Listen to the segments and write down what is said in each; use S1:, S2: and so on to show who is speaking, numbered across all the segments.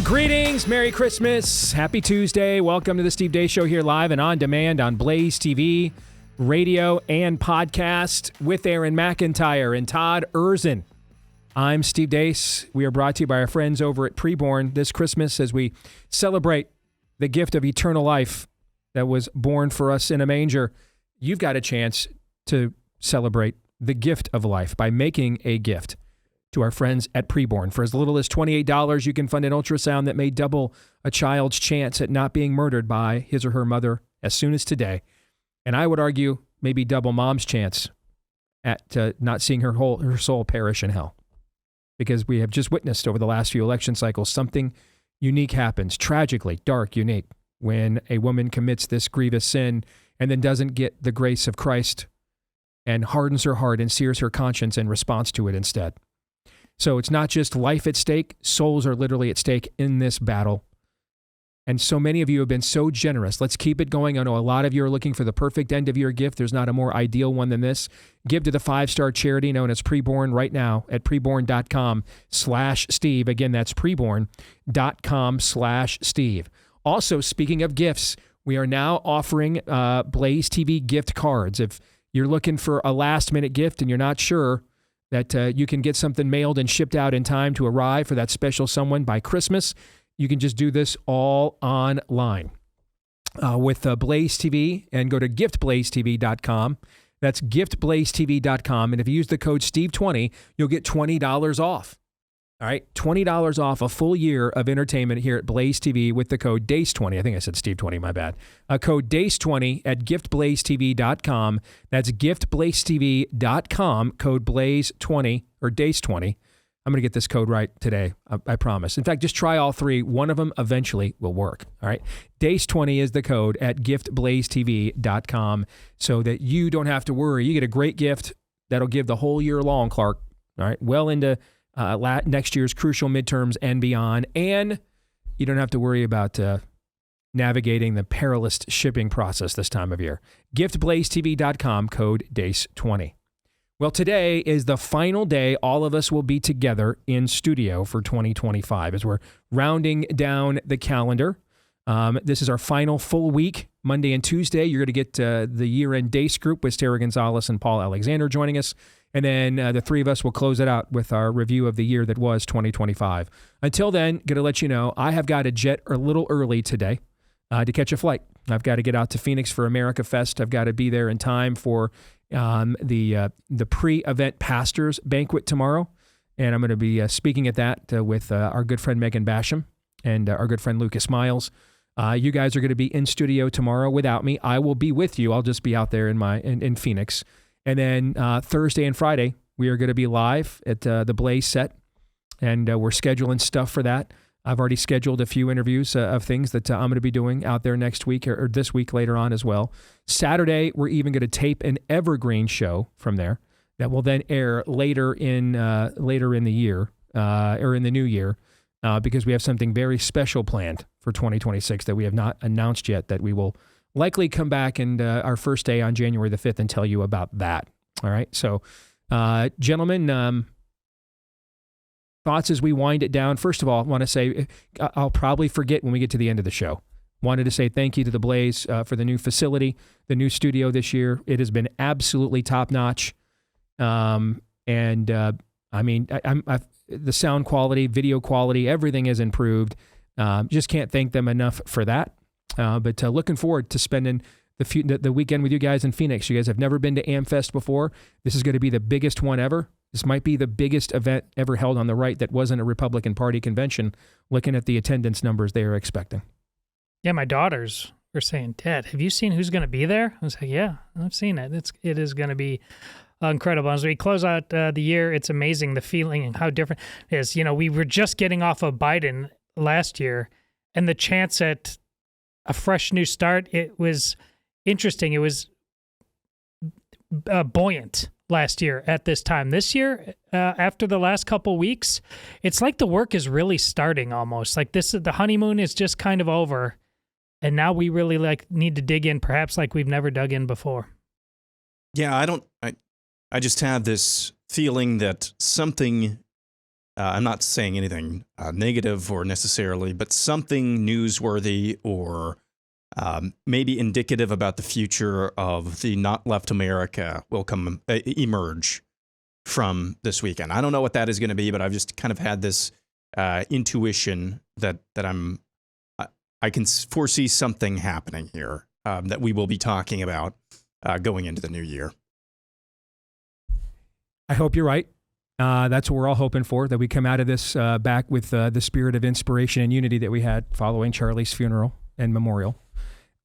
S1: Greetings, Merry Christmas, Happy Tuesday. Welcome to the Steve Deace Show here live and on demand on Blaze TV, radio, and podcast with Aaron McIntyre and Todd Erzin. I'm Steve Deace. We are brought to you by our friends over at Preborn this Christmas as we celebrate the gift of eternal life that was born for us in a manger. You've got a chance to celebrate the gift of life by making a gift to our friends at Preborn. For as little as $28, you can fund an ultrasound that may double a child's chance at not being murdered by his or her mother as soon as today. And I would argue maybe double mom's chance at not seeing her soul perish in hell. Because we have just witnessed over the last few election cycles, something unique happens, tragically, dark, unique, when a woman commits this grievous sin and then doesn't get the grace of Christ and hardens her heart and sears her conscience in response to it instead. So it's not just life at stake, souls are literally at stake in this battle. And so many of you have been so generous. Let's keep it going. I know a lot of you are looking for the perfect end of year gift. There's not a more ideal one than this. Give to the 5-star charity known as Preborn right now at preborn.com/Steve. Again, that's preborn.com/Steve. Also, speaking of gifts, we are now offering Blaze TV gift cards. If you're looking for a last-minute gift and you're not sure that you can get something mailed and shipped out in time to arrive for that special someone by Christmas, you can just do this all online with Blaze TV and go to giftblazetv.com. That's giftblazetv.com. And if you use the code Steve20, you'll get $20 off. All right, $20 off a full year of entertainment here at Blaze TV with the code DACE20. I think I said Steve20, my bad. Code DACE20 at giftblazetv.com. That's giftblazetv.com, code BLAZE20 or DACE20. I'm going to get this code right today, I promise. In fact, just try all three. One of them eventually will work, all right? DACE20 is the code at giftblazetv.com so that you don't have to worry. You get a great gift that'll give the whole year long, Clark, all right? Well into next year's crucial midterms and beyond, and you don't have to worry about navigating the perilous shipping process this time of year. GiftBlazeTV.com, code DACE20. Well, today is the final day all of us will be together in studio for 2025 as we're rounding down the calendar. This is our final full week, Monday and Tuesday. You're going to get the year-end Deace group with Sarah Gonzalez and Paul Alexander joining us. And then the three of us will close it out with our review of the year that was 2025. Until then, going to let you know, I have got to jet a little early today to catch a flight. I've got to get out to Phoenix for America Fest. I've got to be there in time for the pre-event pastors banquet tomorrow. And I'm going to be speaking at that with our good friend Megan Basham and our good friend Lucas Miles. You guys are going to be in studio tomorrow without me. I will be with you. I'll just be out there in Phoenix. And then Thursday and Friday, we are going to be live at the Blaze set, and we're scheduling stuff for that. I've already scheduled a few interviews of things that I'm going to be doing out there next week or this week later on as well. Saturday, we're even going to tape an evergreen show from there that will then air later in the year or in the new year because we have something very special planned for 2026 that we have not announced yet that we will likely come back and our first day on January the 5th and tell you about that. All right. So, gentlemen, thoughts as we wind it down. First of all, I want to say I'll probably forget when we get to the end of the show. Wanted to say thank you to the Blaze for the new facility, the new studio this year. It has been absolutely top notch. I mean, the sound quality, video quality, everything is improved. Just can't thank them enough for that. But looking forward to spending the weekend with you guys in Phoenix. You guys have never been to AmFest before. This is going to be the biggest one ever. This might be the biggest event ever held on the right that wasn't a Republican Party convention, looking at the attendance numbers they are expecting.
S2: Yeah, my daughters were saying, Dad, have you seen who's going to be there? I was like, yeah, I've seen it. It is going to be incredible. As we close out the year, it's amazing the feeling and how different it is. You know, we were just getting off of Biden last year, and the chance at a fresh new start, it was interesting. It was buoyant last year at this time. This year, after the last couple weeks, it's like the work is really starting almost. Like the honeymoon is just kind of over, and now we really need to dig in, perhaps like we've never dug in before.
S3: Yeah, I just have this feeling that something I'm not saying anything negative or necessarily, but something newsworthy or maybe indicative about the future of the not left America will emerge from this weekend. I don't know what that is going to be, but I've just kind of had this intuition that I can foresee something happening here that we will be talking about going into the new year.
S1: I hope you're right. That's what we're all hoping for, that we come out of this back with the spirit of inspiration and unity that we had following Charlie's funeral and memorial.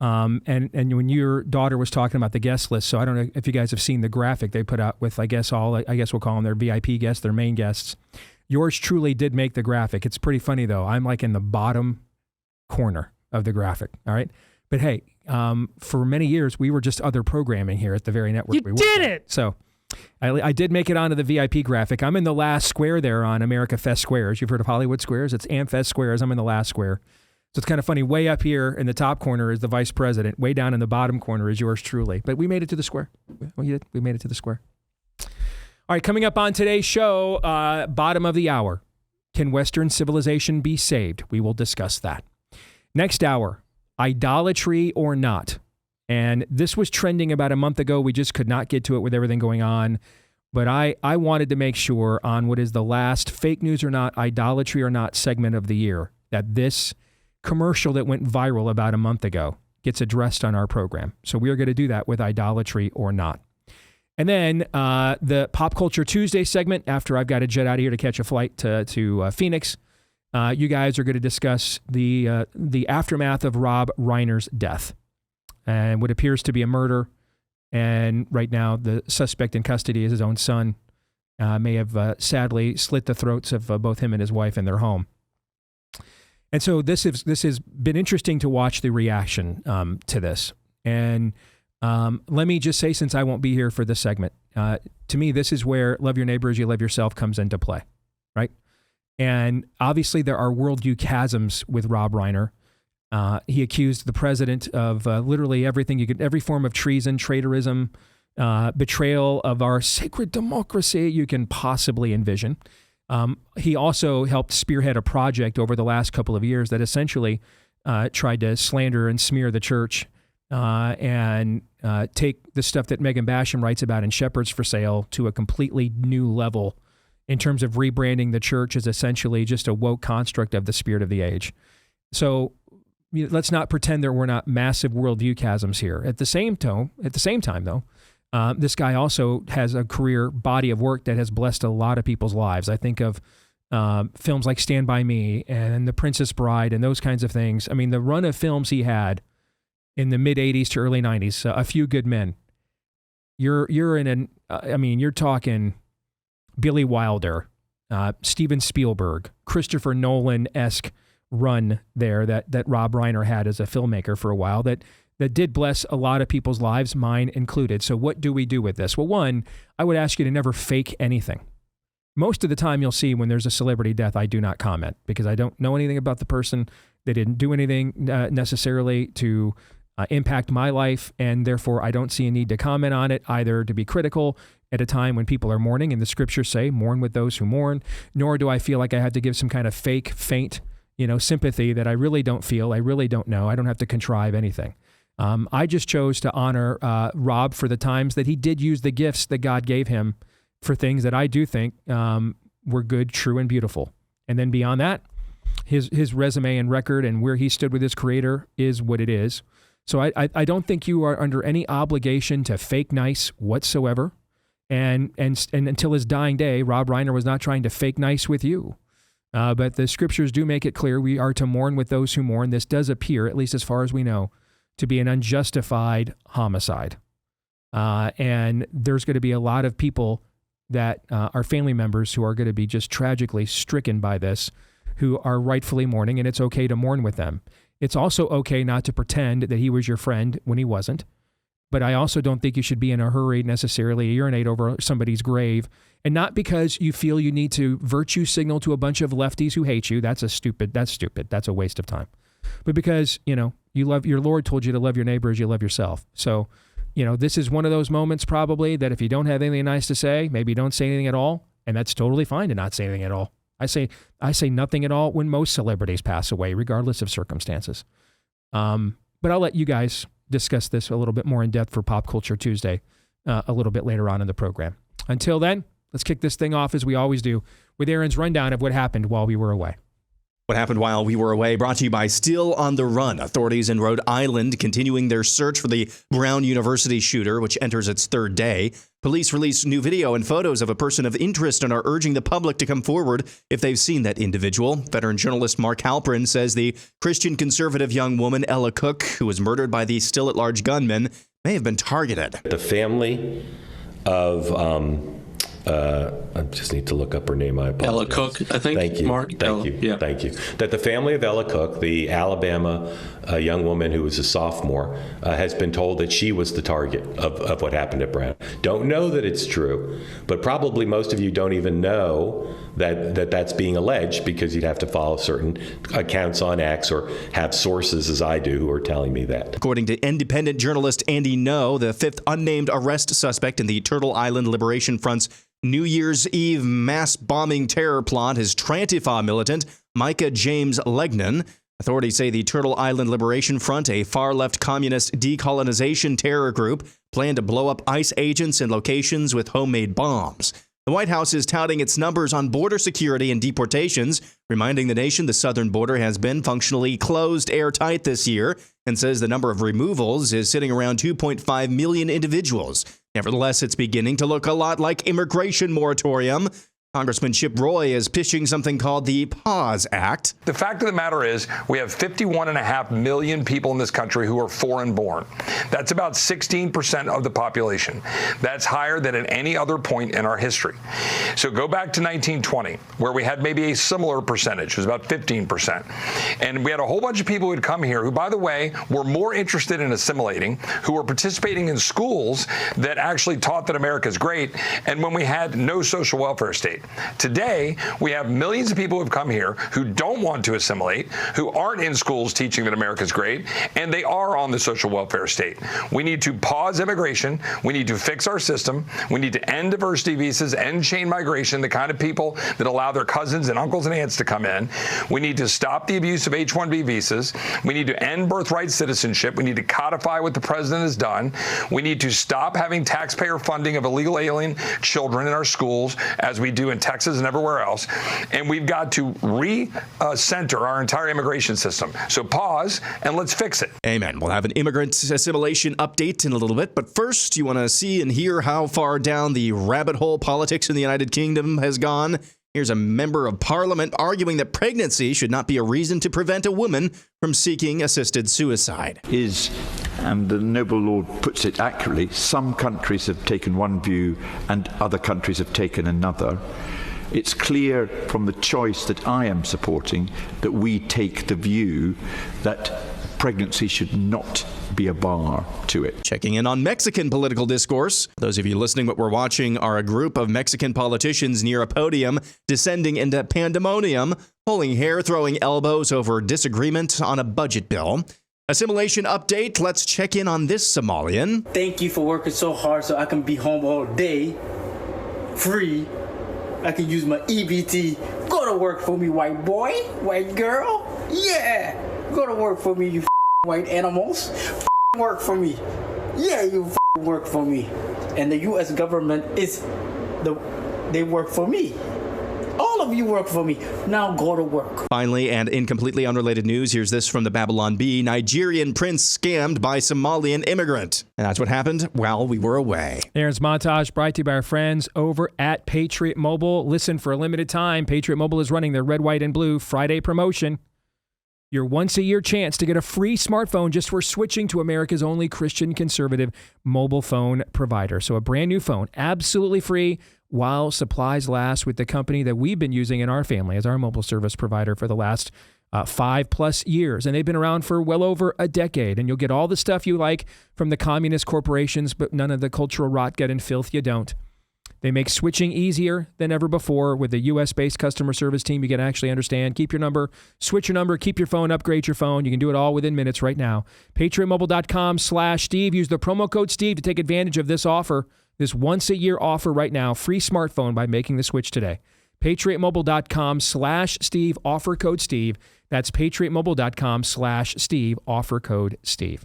S1: And when your daughter was talking about the guest list, so I don't know if you guys have seen the graphic they put out with, I guess we'll call them their VIP guests, their main guests. Yours truly did make the graphic. It's pretty funny though. I'm like in the bottom corner of the graphic. All right. But hey, for many years, we were just other programming here at the very network.
S2: You did it.
S1: So I did make it onto the VIP graphic. I'm in the last square there on America Fest Squares. You've heard of Hollywood Squares? It's AmFest Squares. I'm in the last square. So it's kind of funny. Way up here in the top corner is the vice president. Way down in the bottom corner is yours truly. But we made it to the square. We did. We made it to the square. All right, coming up on today's show, bottom of the hour. Can Western civilization be saved? We will discuss that. Next hour, idolatry or not. And this was trending about a month ago. We just could not get to it with everything going on. But I wanted to make sure on what is the last fake news or not, idolatry or not segment of the year, that this commercial that went viral about a month ago gets addressed on our program. So we are going to do that with idolatry or not. And then the Pop Culture Tuesday segment, after I've got to jet out of here to catch a flight to Phoenix, you guys are going to discuss the aftermath of Rob Reiner's death and what appears to be a murder. And right now, the suspect in custody is his own son. May have sadly slit the throats of both him and his wife in their home. And so this has been interesting to watch the reaction to this. And let me just say, since I won't be here for this segment, to me, this is where love your neighbor as you love yourself comes into play, right? And obviously there are worldview chasms with Rob Reiner. He accused the president of literally everything every form of treason, traitorism, betrayal of our sacred democracy you can possibly envision. He also helped spearhead a project over the last couple of years that essentially tried to slander and smear the church and take the stuff that Megan Basham writes about in Shepherds for Sale to a completely new level in terms of rebranding the church as essentially just a woke construct of the spirit of the age. So let's not pretend there were not massive worldview chasms here. At the same time, though, this guy also has a career body of work that has blessed a lot of people's lives. I think of films like Stand By Me and The Princess Bride and those kinds of things. I mean, the run of films he had in the mid 80s to early 90s, A Few Good Men. You're talking Billy Wilder, Steven Spielberg, Christopher Nolan-esque run there that Rob Reiner had as a filmmaker for a while that did bless a lot of people's lives, mine included. So what do we do with this? Well, one, I would ask you to never fake anything. Most of the time you'll see when there's a celebrity death, I do not comment because I don't know anything about the person. They didn't do anything necessarily to impact my life, and therefore I don't see a need to comment on it, either to be critical at a time when people are mourning, and the scriptures say, mourn with those who mourn, nor do I feel like I have to give some kind of fake, faint, sympathy that I really don't feel, I really don't know. I don't have to contrive anything. I just chose to honor Rob for the times that he did use the gifts that God gave him for things that I do think were good, true, and beautiful. And then beyond that, his resume and record and where he stood with his creator is what it is. So I don't think you are under any obligation to fake nice whatsoever. And until his dying day, Rob Reiner was not trying to fake nice with you. But the scriptures do make it clear we are to mourn with those who mourn. This does appear, at least as far as we know, to be an unjustified homicide. And there's going to be a lot of people that are family members who are going to be just tragically stricken by this, who are rightfully mourning, and it's okay to mourn with them. It's also okay not to pretend that he was your friend when he wasn't. But I also don't think you should be in a hurry necessarily to urinate over somebody's grave. And not because you feel you need to virtue signal to a bunch of lefties who hate you. That's stupid. That's a waste of time. But because, you love your Lord told you to love your neighbor as you love yourself. So, this is one of those moments probably that if you don't have anything nice to say, maybe don't say anything at all. And that's totally fine to not say anything at all. I say nothing at all when most celebrities pass away, regardless of circumstances. But I'll let you guys discuss this a little bit more in depth for Pop Culture Tuesday a little bit later on in the program. Until then, let's kick this thing off as we always do with Aaron's rundown of what happened while we were away.
S3: What happened while we were away, brought to you by Still on the Run. Authorities in Rhode Island continuing their search for the Brown University shooter, which enters its third day. Police released new video and photos of a person of interest and are urging the public to come forward if they've seen that individual. Veteran journalist Mark Halperin says the Christian conservative young woman, Ella Cook, who was murdered by the still-at-large gunman, may have been targeted.
S4: The family of... I just need to look up her name. I apologize.
S5: Ella Cook, I think.
S4: Thank you.
S5: Mark.
S4: Thank you.
S5: Yeah.
S4: Thank you. That the family of Ella Cook, the Alabama young woman who was a sophomore, has been told that she was the target of what happened at Brown. Don't know that it's true, but probably most of you don't even know that's being alleged, because you'd have to follow certain accounts on X or have sources, as I do, who are telling me that.
S3: According to independent journalist Andy No, the fifth unnamed arrest suspect in the Turtle Island Liberation Front's New Year's Eve mass bombing terror plot is Trantifa militant Micah James Legnan. Authorities say the Turtle Island Liberation Front, a far-left communist decolonization terror group, planned to blow up ICE agents in locations with homemade bombs. The White House is touting its numbers on border security and deportations, reminding the nation the southern border has been functionally closed airtight this year, and says the number of removals is sitting around 2.5 million individuals. Nevertheless, it's beginning to look a lot like immigration moratorium. Congressman Chip Roy is pitching something called the Pause Act.
S6: The fact of the matter is we have 51.5 million people in this country who are foreign born. That's about 16% of the population. That's higher than at any other point in our history. So go back to 1920, where we had maybe a similar percentage. It was about 15%. And we had a whole bunch of people who had come here who, by the way, were more interested in assimilating, who were participating in schools that actually taught that America's great, and when we had no social welfare state. Today, we have millions of people who have come here who don't want to assimilate, who aren't in schools teaching that America's great, and they are on the social welfare state. We need to pause immigration. We need to fix our system. We need to end diversity visas, end chain migration, the kind of people that allow their cousins and uncles and aunts to come in. We need to stop the abuse of H-1B visas. We need to end birthright citizenship. We need to codify what the president has done. We need to stop having taxpayer funding of illegal alien children in our schools, as we do in Texas and everywhere else, and we've got to recenter our entire immigration system. So pause and let's fix it.
S3: Amen. We'll have an immigrant assimilation update in a little bit, but first you want to see and hear how far down the rabbit hole politics in the United Kingdom has gone. Here's a member of parliament arguing that pregnancy should not be a reason to prevent a woman from seeking assisted suicide.
S7: And the noble Lord puts it accurately, some countries have taken one view and other countries have taken another. It's clear from the choice that I am supporting that we take the view that pregnancy should not be a bar to it.
S3: Checking in on Mexican political discourse. Those of you listening, what we're watching are a group of Mexican politicians near a podium descending into pandemonium, pulling hair, throwing elbows over disagreement on a budget bill. Assimilation update. Let's check in on this Somalian.
S8: Thank you for working so hard so I can be home all day, free. I can use my EBT. Go to work for me, white boy, white girl. Yeah. Go to work for me, you white animals. Work for me. Yeah, you work for me. And the U.S. government they work for me. All of you work for me. Now go to work.
S3: Finally, and in completely unrelated news, here's this from the Babylon Bee. Nigerian prince scammed by Somalian immigrant. And that's what happened while we were away.
S1: Aaron's montage brought to you by our friends over at Patriot Mobile. Listen, for a limited time, Patriot Mobile is running their red, white, and blue Friday promotion. Your once-a-year chance to get a free smartphone just for switching to America's only Christian conservative mobile phone provider. So a brand new phone, absolutely free, while supplies last, with the company that we've been using in our family as our mobile service provider for the last 5+ years. And they've been around for well over a decade. And you'll get all the stuff you like from the communist corporations, but none of the cultural rot, gut, and filth you don't. They make switching easier than ever before. With a U.S.-based customer service team, you can actually understand. Keep your number, switch your number, keep your phone, upgrade your phone. You can do it all within minutes right now. PatriotMobile.com/Steve. Use the promo code Steve to take advantage of this offer, this once-a-year offer right now. Free smartphone by making the switch today. PatriotMobile.com/Steve, offer code Steve. That's PatriotMobile.com/Steve, offer code Steve.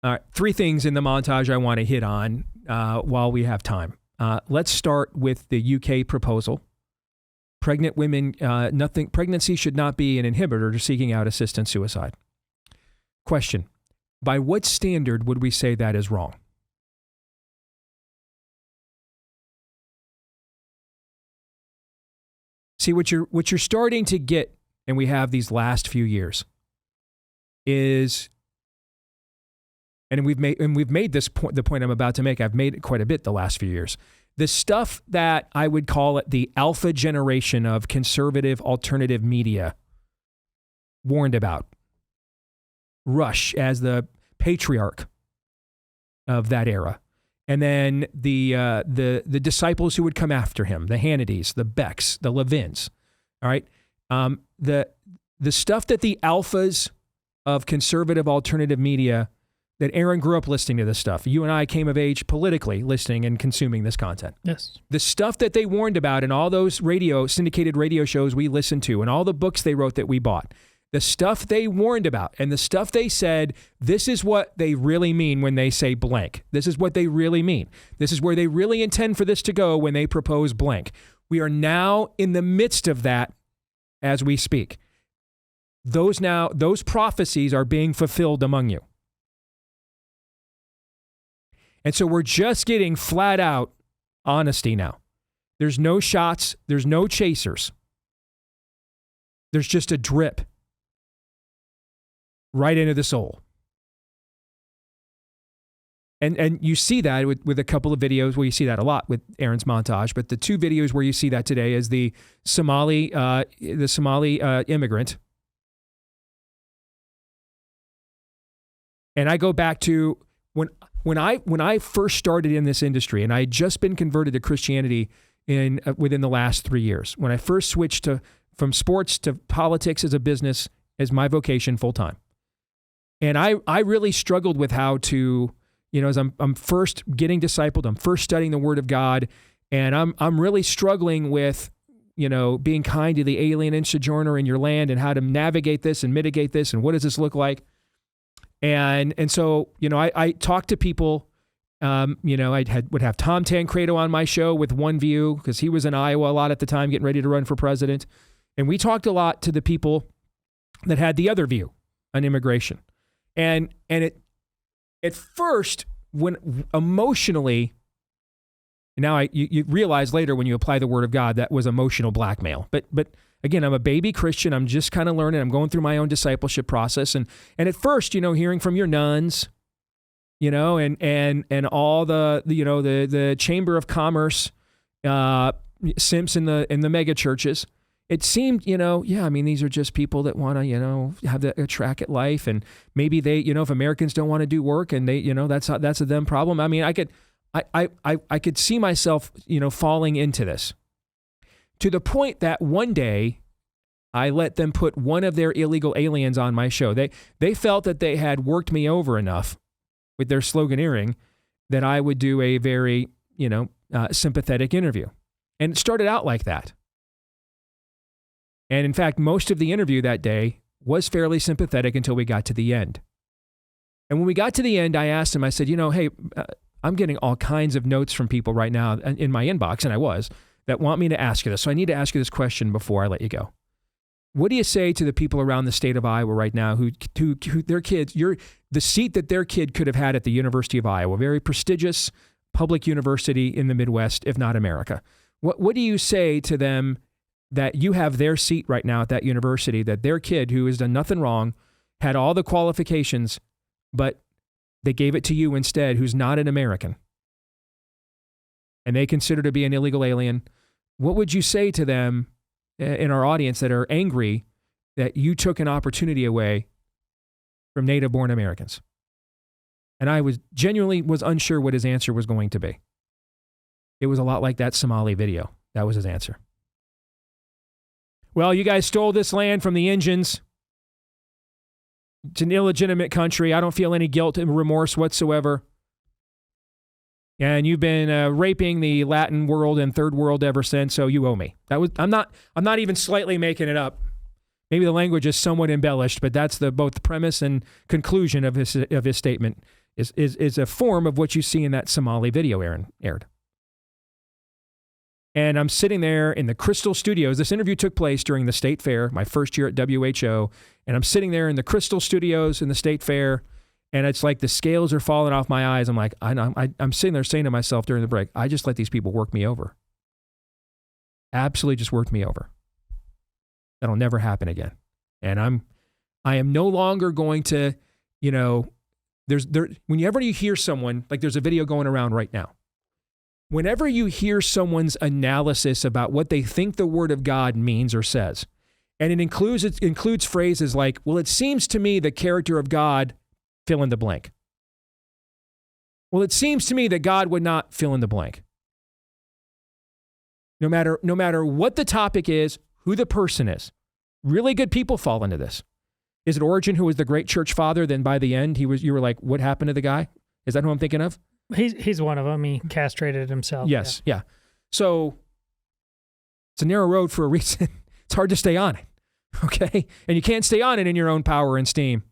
S1: All right, 3 things in the montage I want to hit on while we have time. Let's start with the UK proposal. Pregnant women, pregnancy should not be an inhibitor to seeking out assisted suicide. Question: by what standard would we say that is wrong? See, what you're starting to get, and we have these last few years, is, and we've made this point, the point I'm about to make, I've made it quite a bit the last few years. The stuff that I would call it the alpha generation of conservative alternative media warned about. Rush as the patriarch of that era. And then the disciples who would come after him, the Hannitys, the Becks, the Levins, all right? The stuff that the alphas of conservative alternative media, that Aaron grew up listening to this stuff. You and I came of age politically listening and consuming this content.
S2: Yes.
S1: The stuff that they warned about in all those syndicated radio shows we listened to and all the books they wrote that we bought, the stuff they warned about and the stuff they said, this is what they really mean when they say blank. This is what they really mean. This is where they really intend for this to go when they propose blank. We are now in the midst of that as we speak. Those prophecies are being fulfilled among you. And so we're just getting flat out honesty now. There's no shots. There's no chasers. There's just a drip right into the soul. And you see that with a couple of videos. Well, you see that a lot with Aaron's montage, but the 2 videos where you see that today is the Somali immigrant. And I go back to when I first started in this industry, and I had just been converted to Christianity within the last 3 years. When I first switched from sports to politics as a business as my vocation full time. And I really struggled with how to, as I'm first getting discipled, I'm first studying the Word of God, and I'm really struggling with, being kind to the alien and sojourner in your land and how to navigate this and mitigate this and what does this look like. And so, I talked to people, I would have Tom Tancredo on my show with One View because he was in Iowa a lot at the time getting ready to run for president. And we talked a lot to the people that had the other view on immigration. And at first, when emotionally, now you realize later when you apply the Word of God, that was emotional blackmail. But again, I'm a baby Christian. I'm just kind of learning. I'm going through my own discipleship process. And at first, hearing from your nuns, and all the Chamber of Commerce simps in the mega churches, it seemed, these are just people that want to, have a track at life, and maybe they, if Americans don't want to do work, and they, that's a them problem. I mean, I could see myself, falling into this, to the point that one day I let them put one of their illegal aliens on my show. They felt that they had worked me over enough with their sloganeering that I would do a very, sympathetic interview, and it started out like that. And in fact, most of the interview that day was fairly sympathetic until we got to the end. And when we got to the end, I asked him, I said, hey, I'm getting all kinds of notes from people right now in my inbox, and that want me to ask you this. So I need to ask you this question before I let you go. What do you say to the people around the state of Iowa right now who their kids, the seat that their kid could have had at the University of Iowa, a very prestigious public university in the Midwest, if not America? What do you say to them that you have their seat right now at that university, that their kid who has done nothing wrong, had all the qualifications, but they gave it to you instead, who's not an American, and they consider to be an illegal alien? What would you say to them in our audience that are angry that you took an opportunity away from native-born Americans? And I was genuinely unsure what his answer was going to be. It was a lot like that Somali video. That was his answer. Well, you guys stole this land from the Indians. It's an illegitimate country. I don't feel any guilt and remorse whatsoever. And you've been raping the Latin world and third world ever since, so you owe me. I'm not even slightly making it up. Maybe the language is somewhat embellished, but that's both the premise and conclusion of his statement is a form of what you see in that Somali video aired. And I'm sitting there in the Crystal Studios. This interview took place during the State Fair, my first year at WHO. And I'm sitting there in the Crystal Studios in the State Fair, and it's like the scales are falling off my eyes. I'm like, I'm sitting there saying to myself during the break, I just let these people work me over. Absolutely just worked me over. That'll never happen again. And I am no longer going to, whenever you hear someone, like there's a video going around right now. Whenever you hear someone's analysis about what they think the Word of God means or says, and it includes phrases like, well, it seems to me the character of God, fill in the blank. Well, it seems to me that God would not fill in the blank. No matter what the topic is, who the person is. Really good people fall into this. Is it Origen who was the great church father? Then by the end, you were like, what happened to the guy? Is that who I'm thinking of?
S2: He's one of them. He castrated himself.
S1: Yes, yeah. So it's a narrow road for a reason. It's hard to stay on it, okay? And you can't stay on it in your own power and steam,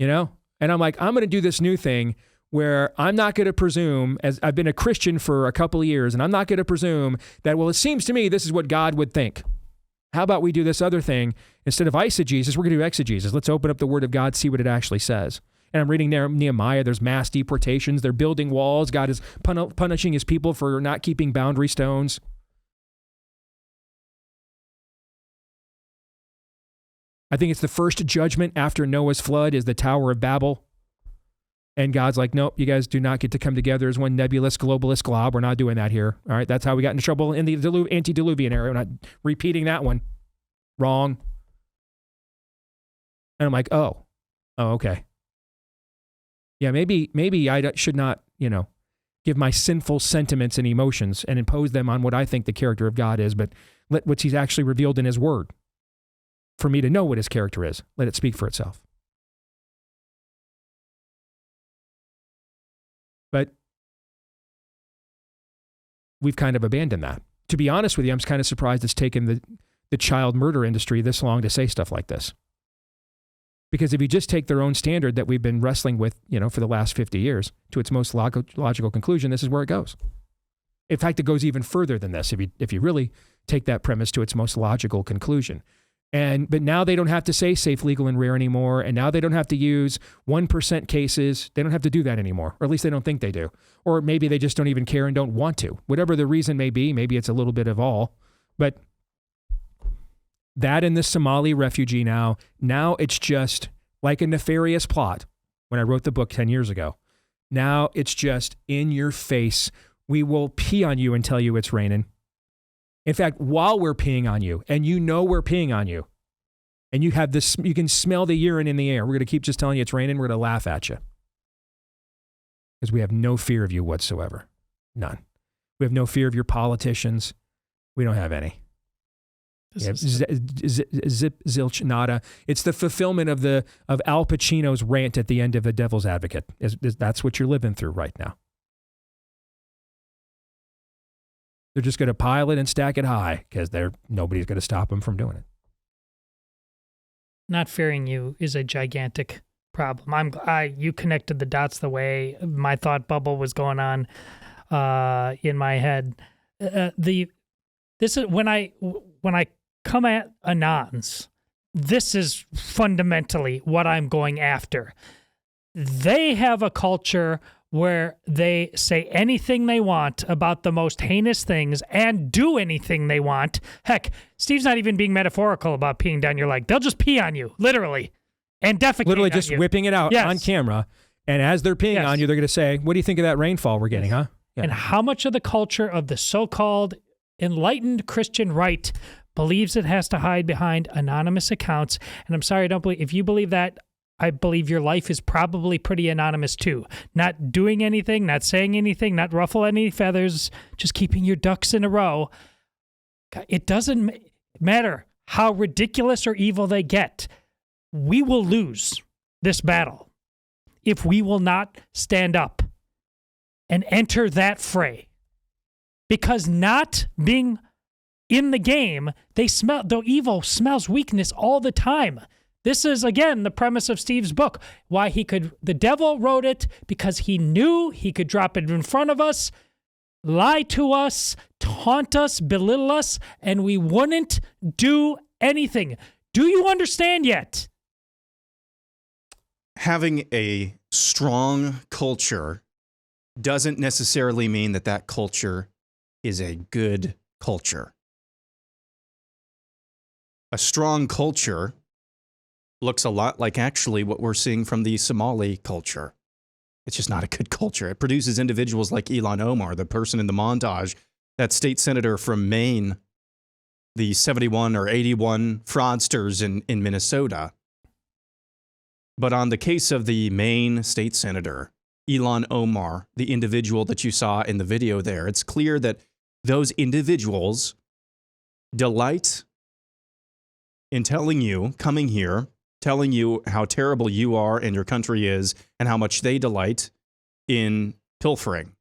S1: And I'm like, I'm going to do this new thing where I'm not going to presume, as I've been a Christian for a couple of years, and I'm not going to presume that, well, it seems to me this is what God would think. How about we do this other thing? Instead of eisegesis, we're going to do exegesis. Let's open up the Word of God, see what it actually says. And I'm reading Nehemiah. There's mass deportations. They're building walls. God is punishing his people for not keeping boundary stones. I think it's the first judgment after Noah's flood is the Tower of Babel. And God's like, nope, you guys do not get to come together as one nebulous globalist glob. We're not doing that here. All right, that's how we got into trouble in the antediluvian era. We're not repeating that one. Wrong. And I'm like, oh, okay. Yeah, maybe I should not, give my sinful sentiments and emotions and impose them on what I think the character of God is, but let what he's actually revealed in his word for me to know what his character is. Let it speak for itself. But we've kind of abandoned that. To be honest with you, I'm kind of surprised it's taken the child murder industry this long to say stuff like this. Because if you just take their own standard that we've been wrestling with, for the last 50 years to its most logical conclusion, this is where it goes. In fact, it goes even further than this if you really take that premise to its most logical conclusion. But now they don't have to say safe, legal, and rare anymore. And now they don't have to use 1% cases. They don't have to do that anymore, or at least they don't think they do. Or maybe they just don't even care and don't want to. Whatever the reason may be, maybe it's a little bit of all. But that and the Somali refugee now it's just like a nefarious plot when I wrote the book 10 years ago. Now it's just in your face. We will pee on you and tell you it's raining. In fact, while we're peeing on you, and we're peeing on you, and you have this, you can smell the urine in the air, we're going to keep just telling you it's raining, we're going to laugh at you. Because we have no fear of you whatsoever. None. We have no fear of your politicians. We don't have any. Zilch nada. It's the fulfillment of Al Pacino's rant at the end of The Devil's Advocate. That's what you're living through right now. They're just going to pile it and stack it high because nobody's going to stop them from doing it.
S2: Not fearing you is a gigantic problem. You connected the dots the way my thought bubble was going on in my head. This is when I come at Anons, this is fundamentally what I'm going after. They have a culture where they say anything they want about the most heinous things and do anything they want. Heck, Steve's not even being metaphorical about peeing down your leg. They'll just pee on you, literally, and defecate
S1: literally
S2: on
S1: just
S2: you.
S1: Whipping it out on camera. And as they're peeing on you, they're going to say, what do you think of that rainfall we're getting, huh? Yeah.
S2: And how much of the culture of the so-called enlightened Christian right believes it has to hide behind anonymous accounts? And I'm sorry, if you believe that, I believe your life is probably pretty anonymous too. Not doing anything, not saying anything, not ruffle any feathers, just keeping your ducks in a row. It doesn't matter how ridiculous or evil they get. We will lose this battle if we will not stand up and enter that fray. Because not being in the game, the evil smells weakness all the time. This is, again, the premise of Steve's book. The devil wrote it because he knew he could drop it in front of us, lie to us, taunt us, belittle us, and we wouldn't do anything. Do you understand yet?
S3: Having a strong culture doesn't necessarily mean that culture is a good culture. A strong culture looks a lot like actually what we're seeing from the Somali culture. It's just not a good culture. It produces individuals like Ilhan Omar, the person in the montage, that state senator from Maine, the 71 or 81 fraudsters in Minnesota. But on the case of the Maine state senator, Ilhan Omar, the individual that you saw in the video there, it's clear that those individuals delight in coming here, telling you how terrible you are and your country is, and how much they delight in pilfering.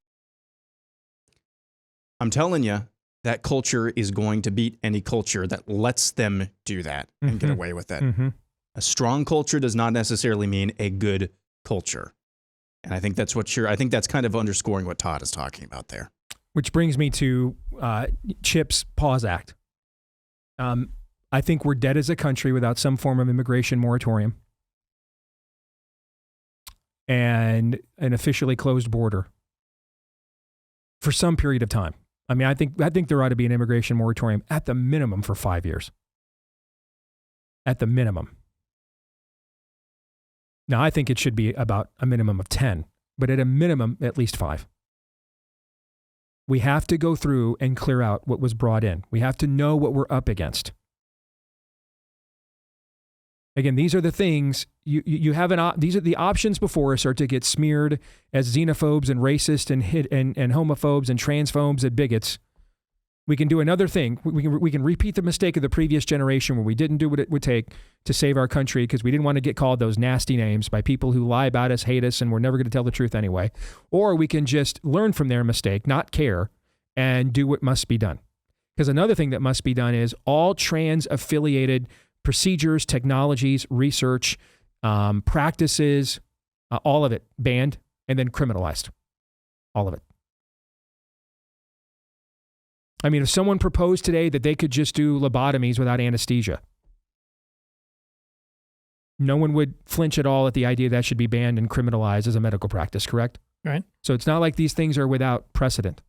S3: I'm telling you, that culture is going to beat any culture that lets them do that and get away with it. Mm-hmm. A strong culture does not necessarily mean a good culture. And I think that's I think that's kind of underscoring what Todd is talking about there.
S1: Which brings me to Chip's Pause Act. I think we're dead as a country without some form of immigration moratorium and an officially closed border for some period of time. I mean, I think there ought to be an immigration moratorium at the minimum for 5 years. At the minimum. Now, I think it should be about a minimum of 10, but at a minimum, at least 5. We have to go through and clear out what was brought in. We have to know what we're up against. Again, these are the things you have these are the options before us are to get smeared as xenophobes and racist and homophobes and transphobes and bigots. We can do another thing. We can repeat the mistake of the previous generation where we didn't do what it would take to save our country because we didn't want to get called those nasty names by people who lie about us, hate us, and we're never going to tell the truth anyway. Or we can just learn from their mistake, not care, and do what must be done. Because another thing that must be done is all trans-affiliated procedures, technologies, research, practices, all of it banned and then criminalized. All of it. I mean, if someone proposed today that they could just do lobotomies without anesthesia, no one would flinch at all at the idea that should be banned and criminalized as a medical practice, correct?
S2: Right.
S1: So it's not like these things are without precedent.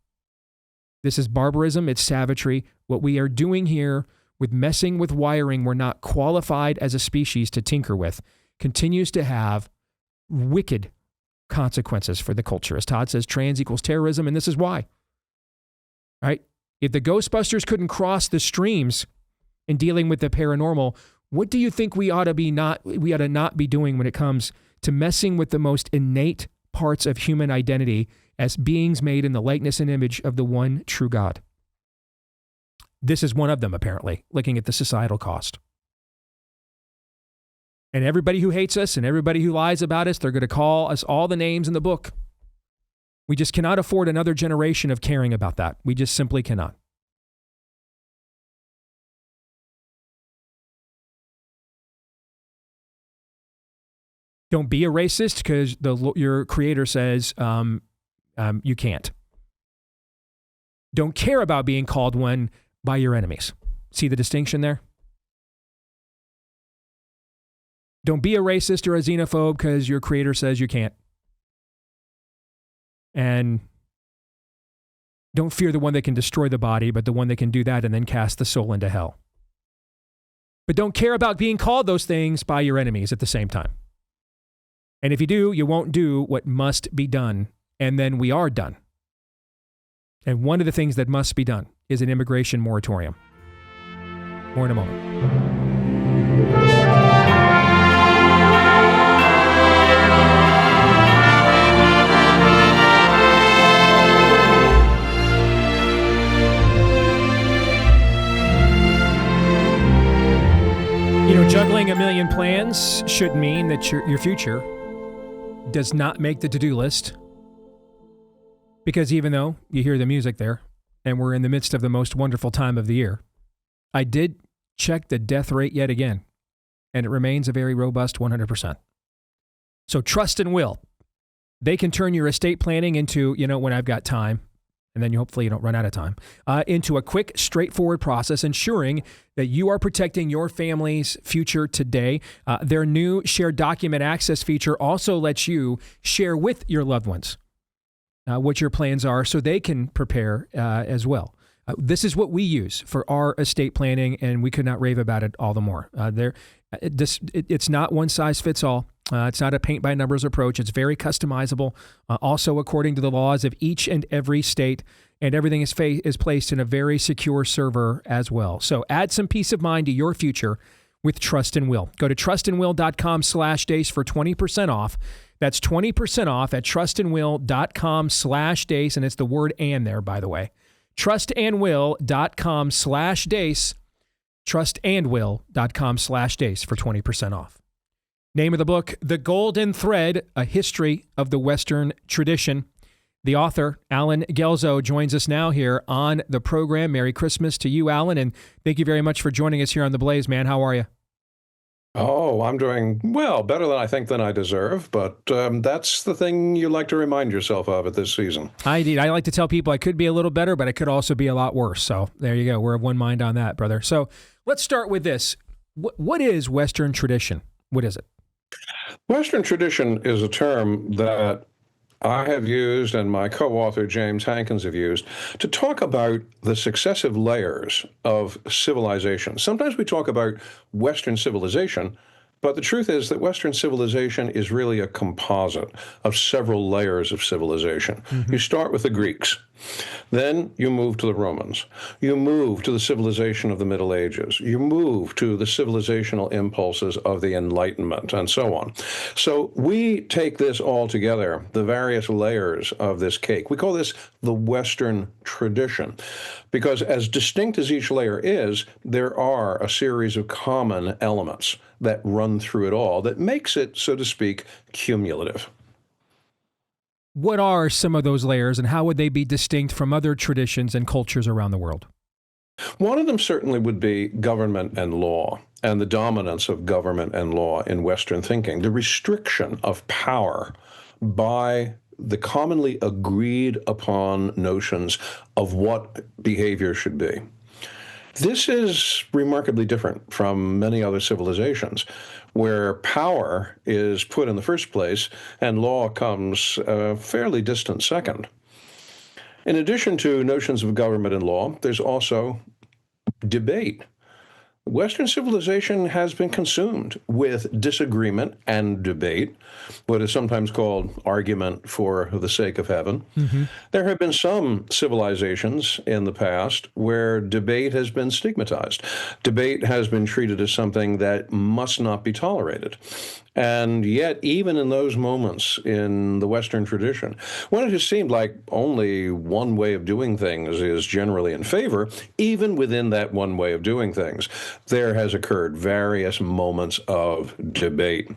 S1: This is barbarism. It's savagery. What we are doing here with messing with wiring we're not qualified as a species to tinker with continues to have wicked consequences for the culture. As Todd says, trans equals terrorism, and this is why. Right? If the Ghostbusters couldn't cross the streams in dealing with the paranormal, what do you think we ought to not be doing when it comes to messing with the most innate parts of human identity as beings made in the likeness and image of the one true God? This is one of them, apparently, looking at the societal cost. And everybody who hates us and everybody who lies about us, they're going to call us all the names in the book. We just cannot afford another generation of caring about that. We just simply cannot. Don't be a racist because your creator says you can't. Don't care about being called one by your enemies. See the distinction there? Don't be a racist or a xenophobe because your creator says you can't. And don't fear the one that can destroy the body, but the one that can do that and then cast the soul into hell. But don't care about being called those things by your enemies at the same time. And if you do, you won't do what must be done, and then we are done. And one of the things that must be done is an immigration moratorium. More in a moment. You know, juggling a million plans should mean that your future does not make the to-do list Because even though you hear the music there, and we're in the midst of the most wonderful time of the year, I did check the death rate yet again, and it remains a very robust 100%. So trust and will. They can turn your estate planning into, when I've got time, and then hopefully you don't run out of time, into a quick, straightforward process, ensuring that you are protecting your family's future today. Their new shared document access feature also lets you share with your loved ones what your plans are so they can prepare as well. This is what we use for our estate planning, and we could not rave about it all the more. It's not one size fits all. It's not a paint by numbers approach. It's very customizable, also according to the laws of each and every state, and everything is placed in a very secure server as well. So add some peace of mind to your future with Trust and Will. Go to trustandwill.com/Deace for 20% off. That's 20% off at trustandwill.com/Deace, and it's the word "and" there, by the way. trustandwill.com/Deace, trustandwill.com/Deace for 20% off. Name of the book, The Golden Thread, A History of the Western Tradition. The author, Allen Guelzo, joins us now here on the program. Merry Christmas to you, Allen, and thank you very much for joining us here on The Blaze, man. How are you?
S5: Oh, I'm doing well, better than I deserve, but that's the thing you like to remind yourself of at this season.
S1: I like to tell people I could be a little better, but I could also be a lot worse. So there you go. We're of one mind on that, brother. So let's start with this. What is Western tradition? What is it?
S5: Western tradition is a term that I have used and my co-author James Hankins have used to talk about the successive layers of civilization. Sometimes we talk about Western civilization, but the truth is that Western civilization is really a composite of several layers of civilization. Mm-hmm. You start with the Greeks. Then you move to the Romans. You move to the civilization of the Middle Ages. You move to the civilizational impulses of the Enlightenment, and so on. So we take this all together, the various layers of this cake. We call this the Western tradition, because as distinct as each layer is, there are a series of common elements that run through it all that makes it, so to speak, cumulative.
S1: What are some of those layers, and how would they be distinct from other traditions and cultures around the world?
S5: One of them certainly would be government and law, and the dominance of government and law in Western thinking, the restriction of power by the commonly agreed upon notions of what behavior should be. This is remarkably different from many other civilizations, where power is put in the first place and law comes a fairly distant second. In addition to notions of government and law, there's also debate. Western civilization has been consumed with disagreement and debate, what is sometimes called argument for the sake of heaven. Mm-hmm. There have been some civilizations in the past where debate has been stigmatized. Debate has been treated as something that must not be tolerated. And yet, even in those moments in the Western tradition, when it has seemed like only one way of doing things is generally in favor, even within that one way of doing things, there has occurred various moments of debate.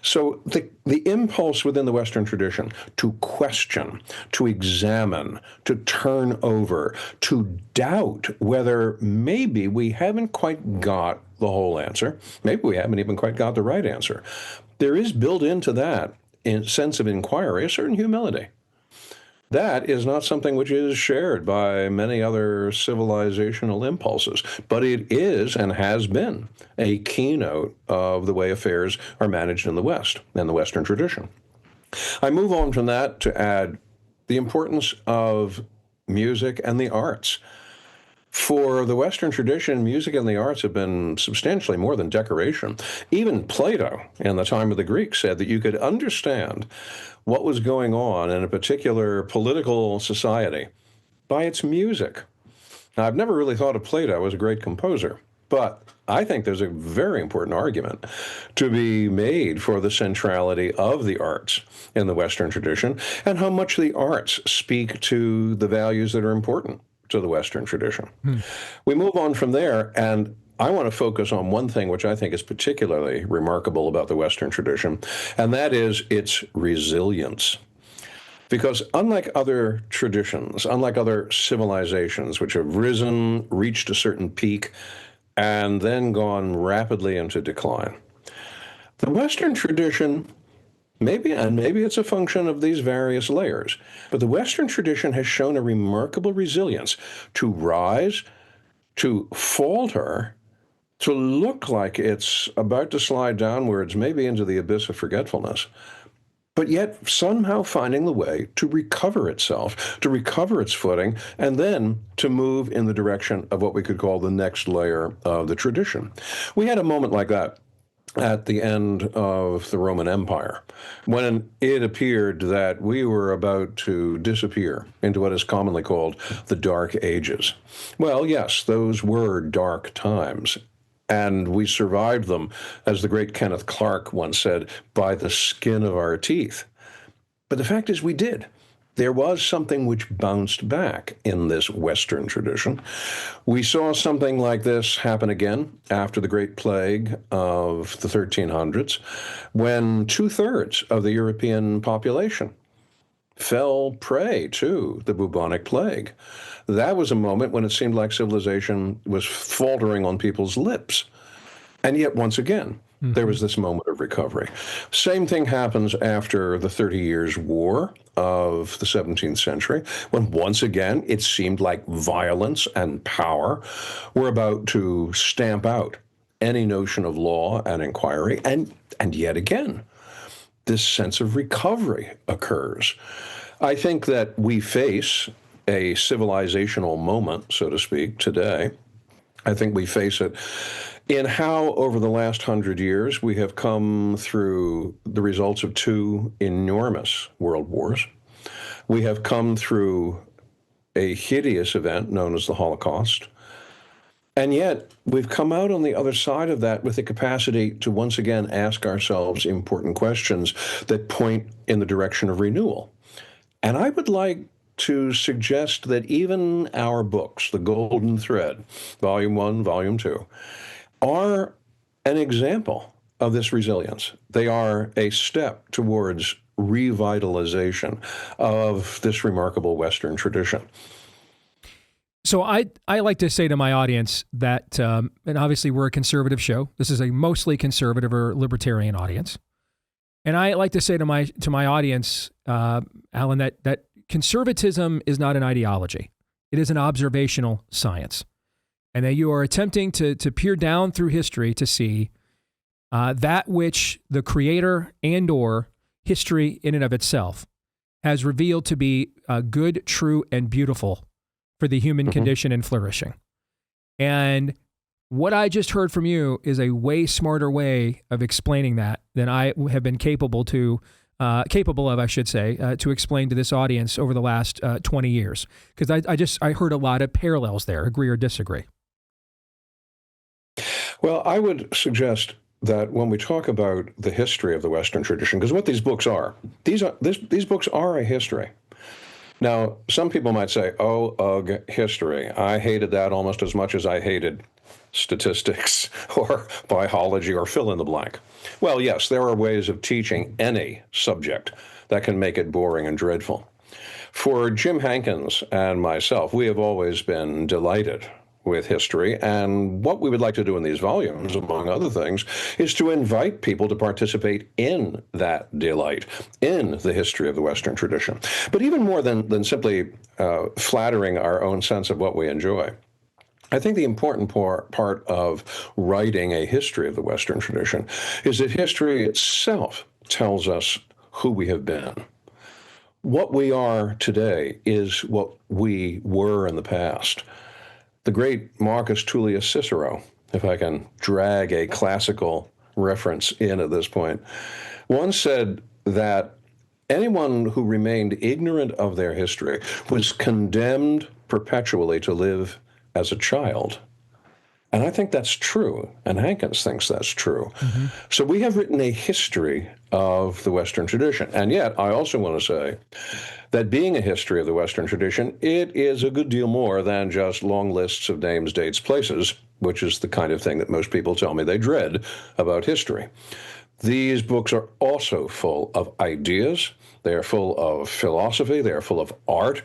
S5: So the impulse within the Western tradition to question, to examine, to turn over, to doubt whether maybe we haven't quite got the whole answer. Maybe we haven't even quite got the right answer. There is built into that sense of inquiry a certain humility. That is not something which is shared by many other civilizational impulses, but it is and has been a keynote of the way affairs are managed in the West, in the Western tradition. I move on from that to add the importance of music and the arts. For the Western tradition, music and the arts have been substantially more than decoration. Even Plato, in the time of the Greeks, said that you could understand what was going on in a particular political society by its music. Now, I've never really thought of Plato as a great composer, but I think there's a very important argument to be made for the centrality of the arts in the Western tradition and how much the arts speak to the values that are important to the Western tradition. We move on from there, and I want to focus on one thing which I think is particularly remarkable about the Western tradition, and that is its resilience. Because unlike other traditions, unlike other civilizations which have risen, reached a certain peak, and then gone rapidly into decline, the Western tradition, maybe it's a function of these various layers, but the Western tradition has shown a remarkable resilience to rise, to falter, to look like it's about to slide downwards, maybe into the abyss of forgetfulness, but yet somehow finding the way to recover itself, to recover its footing, and then to move in the direction of what we could call the next layer of the tradition. We had a moment like that at the end of the Roman Empire, when it appeared that we were about to disappear into what is commonly called the Dark Ages. Well, yes, those were dark times, and we survived them, as the great Kenneth Clark once said, by the skin of our teeth. But the fact is we did. There was something which bounced back in this Western tradition. We saw something like this happen again after the Great Plague of the 1300s, when 2/3 of the European population fell prey to the bubonic plague. That was a moment when it seemed like civilization was faltering on people's lips. And yet, once again, there was this moment of recovery. Same thing happens after the 30 Years' War of the 17th century, when once again it seemed like violence and power were about to stamp out any notion of law and inquiry. And yet again, this sense of recovery occurs. I think that we face a civilizational moment, so to speak, today. I think we face it in how, over the last 100 years, we have come through the results of 2 enormous world wars. We have come through a hideous event known as the Holocaust. And yet, we've come out on the other side of that with the capacity to once again ask ourselves important questions that point in the direction of renewal. And I would like to suggest that even our books, The Golden Thread, Volume 1, Volume 2, are an example of this resilience. They are a step towards revitalization of this remarkable Western tradition.
S1: So I like to say to my audience that, and obviously we're a conservative show. This is a mostly conservative or libertarian audience. And I like to say to my audience, Alan, that conservatism is not an ideology. It is an observational science. And that you are attempting to peer down through history to see that which the creator and or history in and of itself has revealed to be good, true, and beautiful for the human condition and flourishing. And what I just heard from you is a way smarter way of explaining that than I have been capable of, I should say, to explain to this audience over the last 20 years. Because I heard a lot of parallels there, agree or disagree.
S5: Well, I would suggest that when we talk about the history of the Western tradition, because what these books are, these books are a history. Now, some people might say, oh, ugh, history. I hated that almost as much as I hated statistics or biology or fill in the blank. Well, yes, there are ways of teaching any subject that can make it boring and dreadful. For Jim Hankins and myself, we have always been delighted with history, and what we would like to do in these volumes, among other things, is to invite people to participate in that delight, in the history of the Western tradition. But even more than simply flattering our own sense of what we enjoy, I think the important part of writing a history of the Western tradition is that history itself tells us who we have been. What we are today is what we were in the past. The great Marcus Tullius Cicero, if I can drag a classical reference in at this point, once said that anyone who remained ignorant of their history was condemned perpetually to live as a child. And I think that's true, and Hankins thinks that's true. So we have written a history of the Western tradition. And yet, I also want to say that being a history of the Western tradition, it is a good deal more than just long lists of names, dates, places, which is the kind of thing that most people tell me they dread about history. These books are also full of ideas. They are full of philosophy. They are full of art.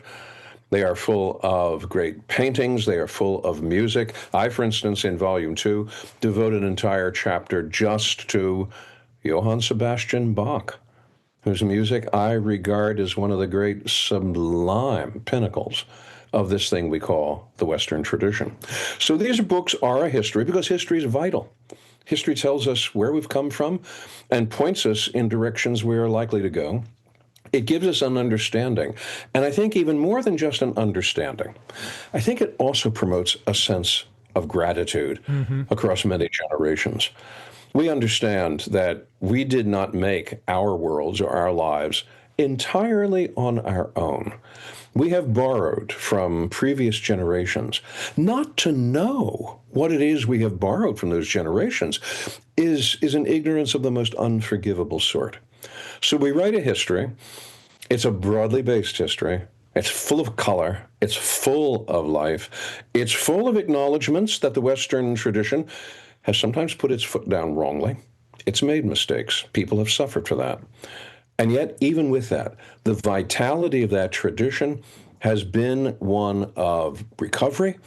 S5: They are full of great paintings. They are full of music. I, for instance, in Volume 2, devote an entire chapter just to Johann Sebastian Bach, whose music I regard as one of the great sublime pinnacles of this thing we call the Western tradition. So these books are a history because history is vital. History tells us where we've come from and points us in directions we are likely to go. It gives us an understanding. And I think even more than just an understanding, I think it also promotes a sense of gratitude across many generations. We understand that we did not make our worlds or our lives entirely on our own. We have borrowed from previous generations. Not to know what it is we have borrowed from those generations is an ignorance of the most unforgivable sort. So we write a history. It's a broadly based history. It's full of color. It's full of life. It's full of acknowledgments that the Western tradition has sometimes put its foot down wrongly. It's made mistakes. People have suffered for that. And yet, even with that, the vitality of that tradition has been one of recovery.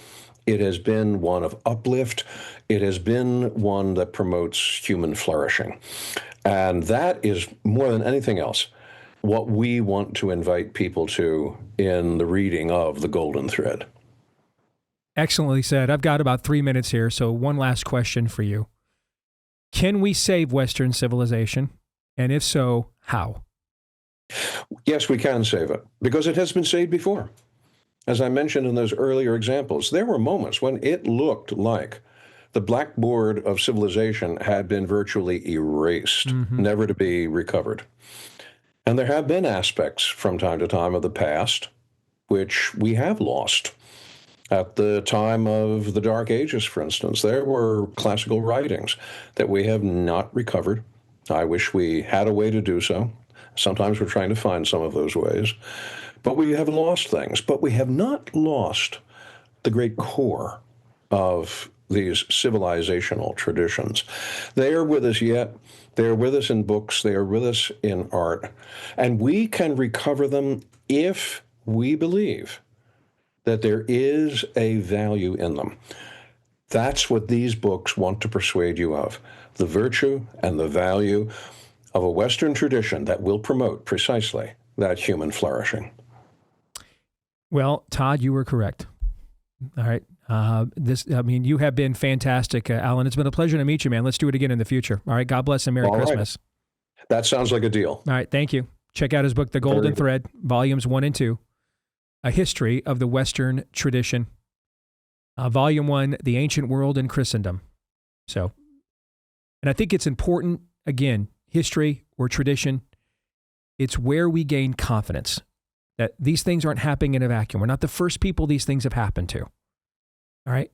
S5: It has been one of uplift. It has been one that promotes human flourishing. And that is, more than anything else, what we want to invite people to in the reading of The Golden Thread.
S1: Excellently said. I've got about 3 minutes here, so one last question for you. Can we save Western civilization? And if so, how?
S5: Yes, we can save it, because it has been saved before. As I mentioned in those earlier examples, there were moments when it looked like the blackboard of civilization had been virtually erased, never to be recovered. And there have been aspects from time to time of the past which we have lost. At the time of the Dark Ages, for instance, there were classical writings that we have not recovered. I wish we had a way to do so. Sometimes we're trying to find some of those ways. But we have lost things. But we have not lost the great core of these civilizational traditions. They are with us yet. They are with us in books. They are with us in art. And we can recover them if we believe that there is a value in them. That's what these books want to persuade you of, the virtue and the value of a Western tradition that will promote precisely that human flourishing.
S1: Well, Todd, you were correct. All right. You have been fantastic, Allen. It's been a pleasure to meet you, man. Let's do it again in the future. All right. God bless and Merry Christmas.
S5: Right. That sounds like a deal.
S1: All right. Thank you. Check out his book, The Golden Thread, Volumes 1 and 2, A History of the Western Tradition. Volume 1, The Ancient World and Christendom. And I think it's important, again, history or tradition, it's where we gain confidence that these things aren't happening in a vacuum. We're not the first people these things have happened to. All right.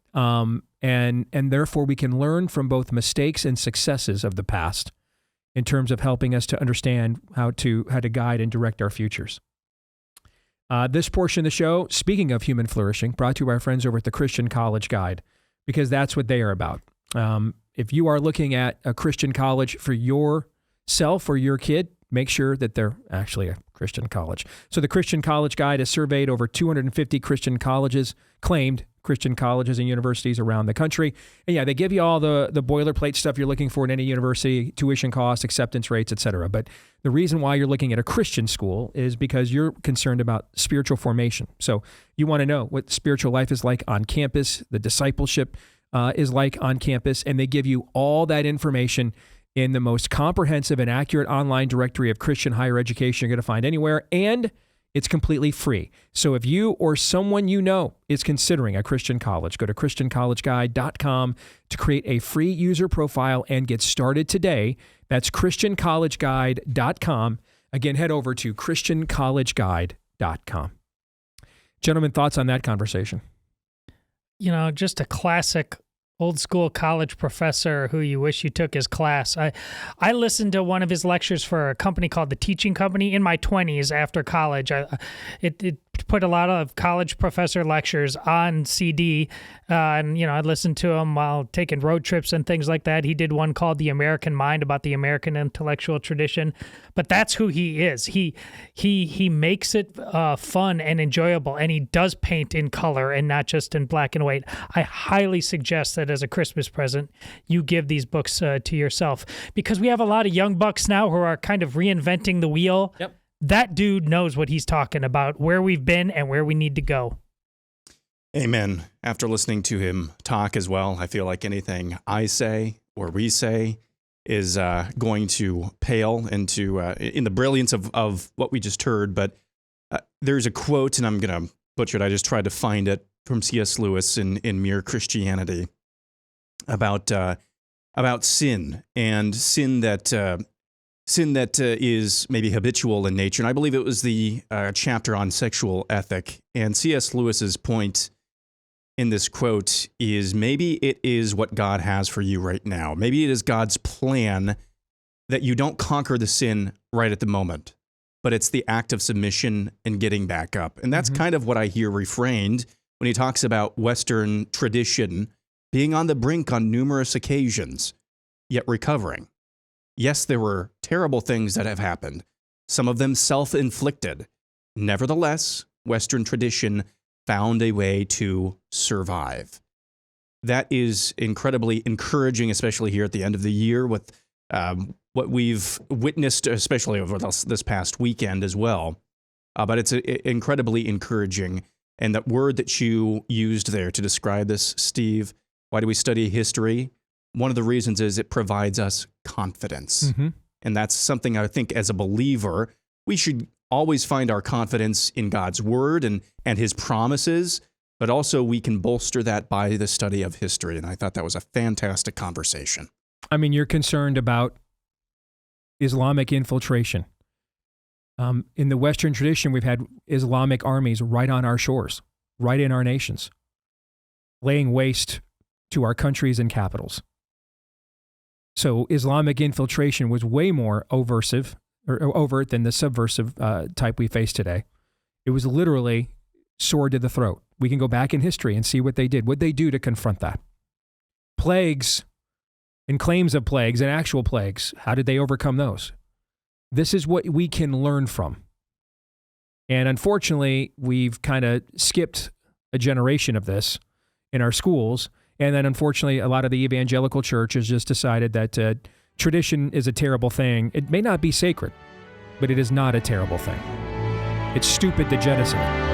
S1: And therefore we can learn from both mistakes and successes of the past in terms of helping us to understand how to guide and direct our futures. This portion of the show, speaking of human flourishing, brought to you by our friends over at the Christian College Guide, because that's what they are about. If you are looking at a Christian college for yourself or your kid, make sure that they're actually a Christian college. So the Christian College Guide has surveyed over 250 Christian colleges, claimed Christian colleges and universities around the country. And yeah, they give you all the boilerplate stuff you're looking for in any university, tuition costs, acceptance rates, et cetera. But the reason why you're looking at a Christian school is because you're concerned about spiritual formation. So you want to know what spiritual life is like on campus, the discipleship is like on campus, and they give you all that information in the most comprehensive and accurate online directory of Christian higher education you're going to find anywhere, and it's completely free. So if you or someone you know is considering a Christian college, go to christiancollegeguide.com to create a free user profile and get started today. That's christiancollegeguide.com. Again, head over to christiancollegeguide.com. Gentlemen, thoughts on that conversation?
S2: Just a classic old school college professor who you wish you took his class. I listened to one of his lectures for a company called The Teaching Company in my 20s after college. It put a lot of college professor lectures on CD, and I'd listen to him while taking road trips and things like that. He did one called "The American Mind" about the American intellectual tradition, but that's who he is. He makes it fun and enjoyable, and he does paint in color and not just in black and white. I highly suggest that as a Christmas present, you give these books to yourself, because we have a lot of young bucks now who are kind of reinventing the wheel.
S1: Yep.
S2: That dude knows what he's talking about, where we've been and where we need to go.
S3: Amen. After listening to him talk as well, I feel like anything I say or we say is going to pale into in the brilliance of what we just heard. But there's a quote, and I'm going to butcher it. I just tried to find it from C.S. Lewis in Mere Christianity about sin, and sin that is maybe habitual in nature. And I believe it was the chapter on sexual ethic. And C.S. Lewis's point in this quote is, maybe it is what God has for you right now. Maybe it is God's plan that you don't conquer the sin right at the moment, but it's the act of submission and getting back up. And that's kind of what I hear refrained when he talks about Western tradition being on the brink on numerous occasions, yet recovering. Yes, there were terrible things that have happened, some of them self-inflicted. Nevertheless, Western tradition found a way to survive. That is incredibly encouraging, especially here at the end of the year with what we've witnessed, especially over this past weekend as well. But it's incredibly encouraging. And that word that you used there to describe this, Steve, why do we study history? One of the reasons is it provides us confidence. Mm-hmm. And that's something I think as a believer, we should always find our confidence in God's word and his promises, but also we can bolster that by the study of history. And I thought that was a fantastic conversation.
S1: I mean, you're concerned about Islamic infiltration. In the Western tradition, we've had Islamic armies right on our shores, right in our nations, laying waste to our countries and capitals. So Islamic infiltration was way more overt than the subversive type we face today. It was literally sword to the throat. We can go back in history and see what they did. What they do to confront that? Plagues and claims of plagues and actual plagues. How did they overcome those? This is what we can learn from. And unfortunately, we've kind of skipped a generation of this in our schools. And then unfortunately, a lot of the evangelical church has just decided that tradition is a terrible thing. It may not be sacred, but it is not a terrible thing. It's stupid to jettison it.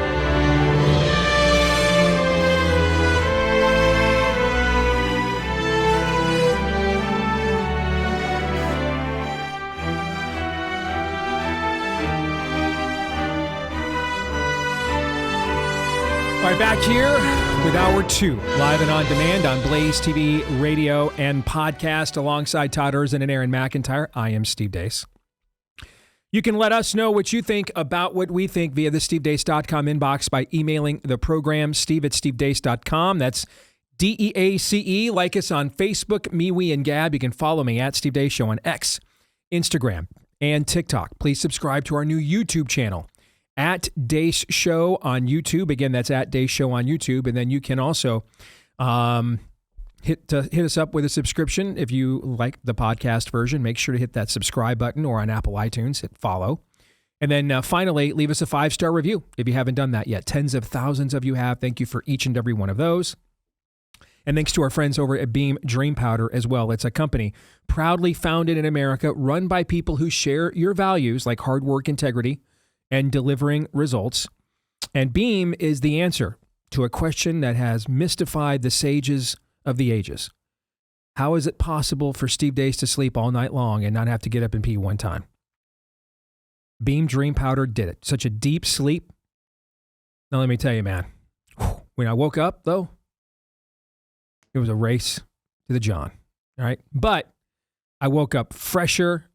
S1: All right, back here with Hour 2, live and on demand on Blaze TV, radio, and podcast, alongside Todd Erzen and Aaron McIntyre. I am Steve Deace. You can let us know what you think about what we think via the stevedeace.com inbox by emailing the program, steve@stevedeace.com. That's DEACE. Like us on Facebook, MeWe, and Gab. You can follow me at Steve Deace Show on X, Instagram, and TikTok. Please subscribe to our new YouTube channel, at Deace Show on YouTube. Again, that's at Deace Show on YouTube. And then you can also hit us up with a subscription. If you like the podcast version, make sure to hit that subscribe button, or on Apple iTunes, hit follow. And then finally, leave us a 5-star review if you haven't done that yet. Tens of thousands of you have. Thank you for each and every one of those. And thanks to our friends over at Beam Dream Powder as well. It's a company proudly founded in America, run by people who share your values like hard work, integrity, and delivering results. And Beam is the answer to a question that has mystified the sages of the ages. How is it possible for Steve Deace to sleep all night long and not have to get up and pee one time? Beam Dream Powder did it. Such a deep sleep. Now let me tell you, man, when I woke up, though, it was a race to the John. All right. But I woke up fresher,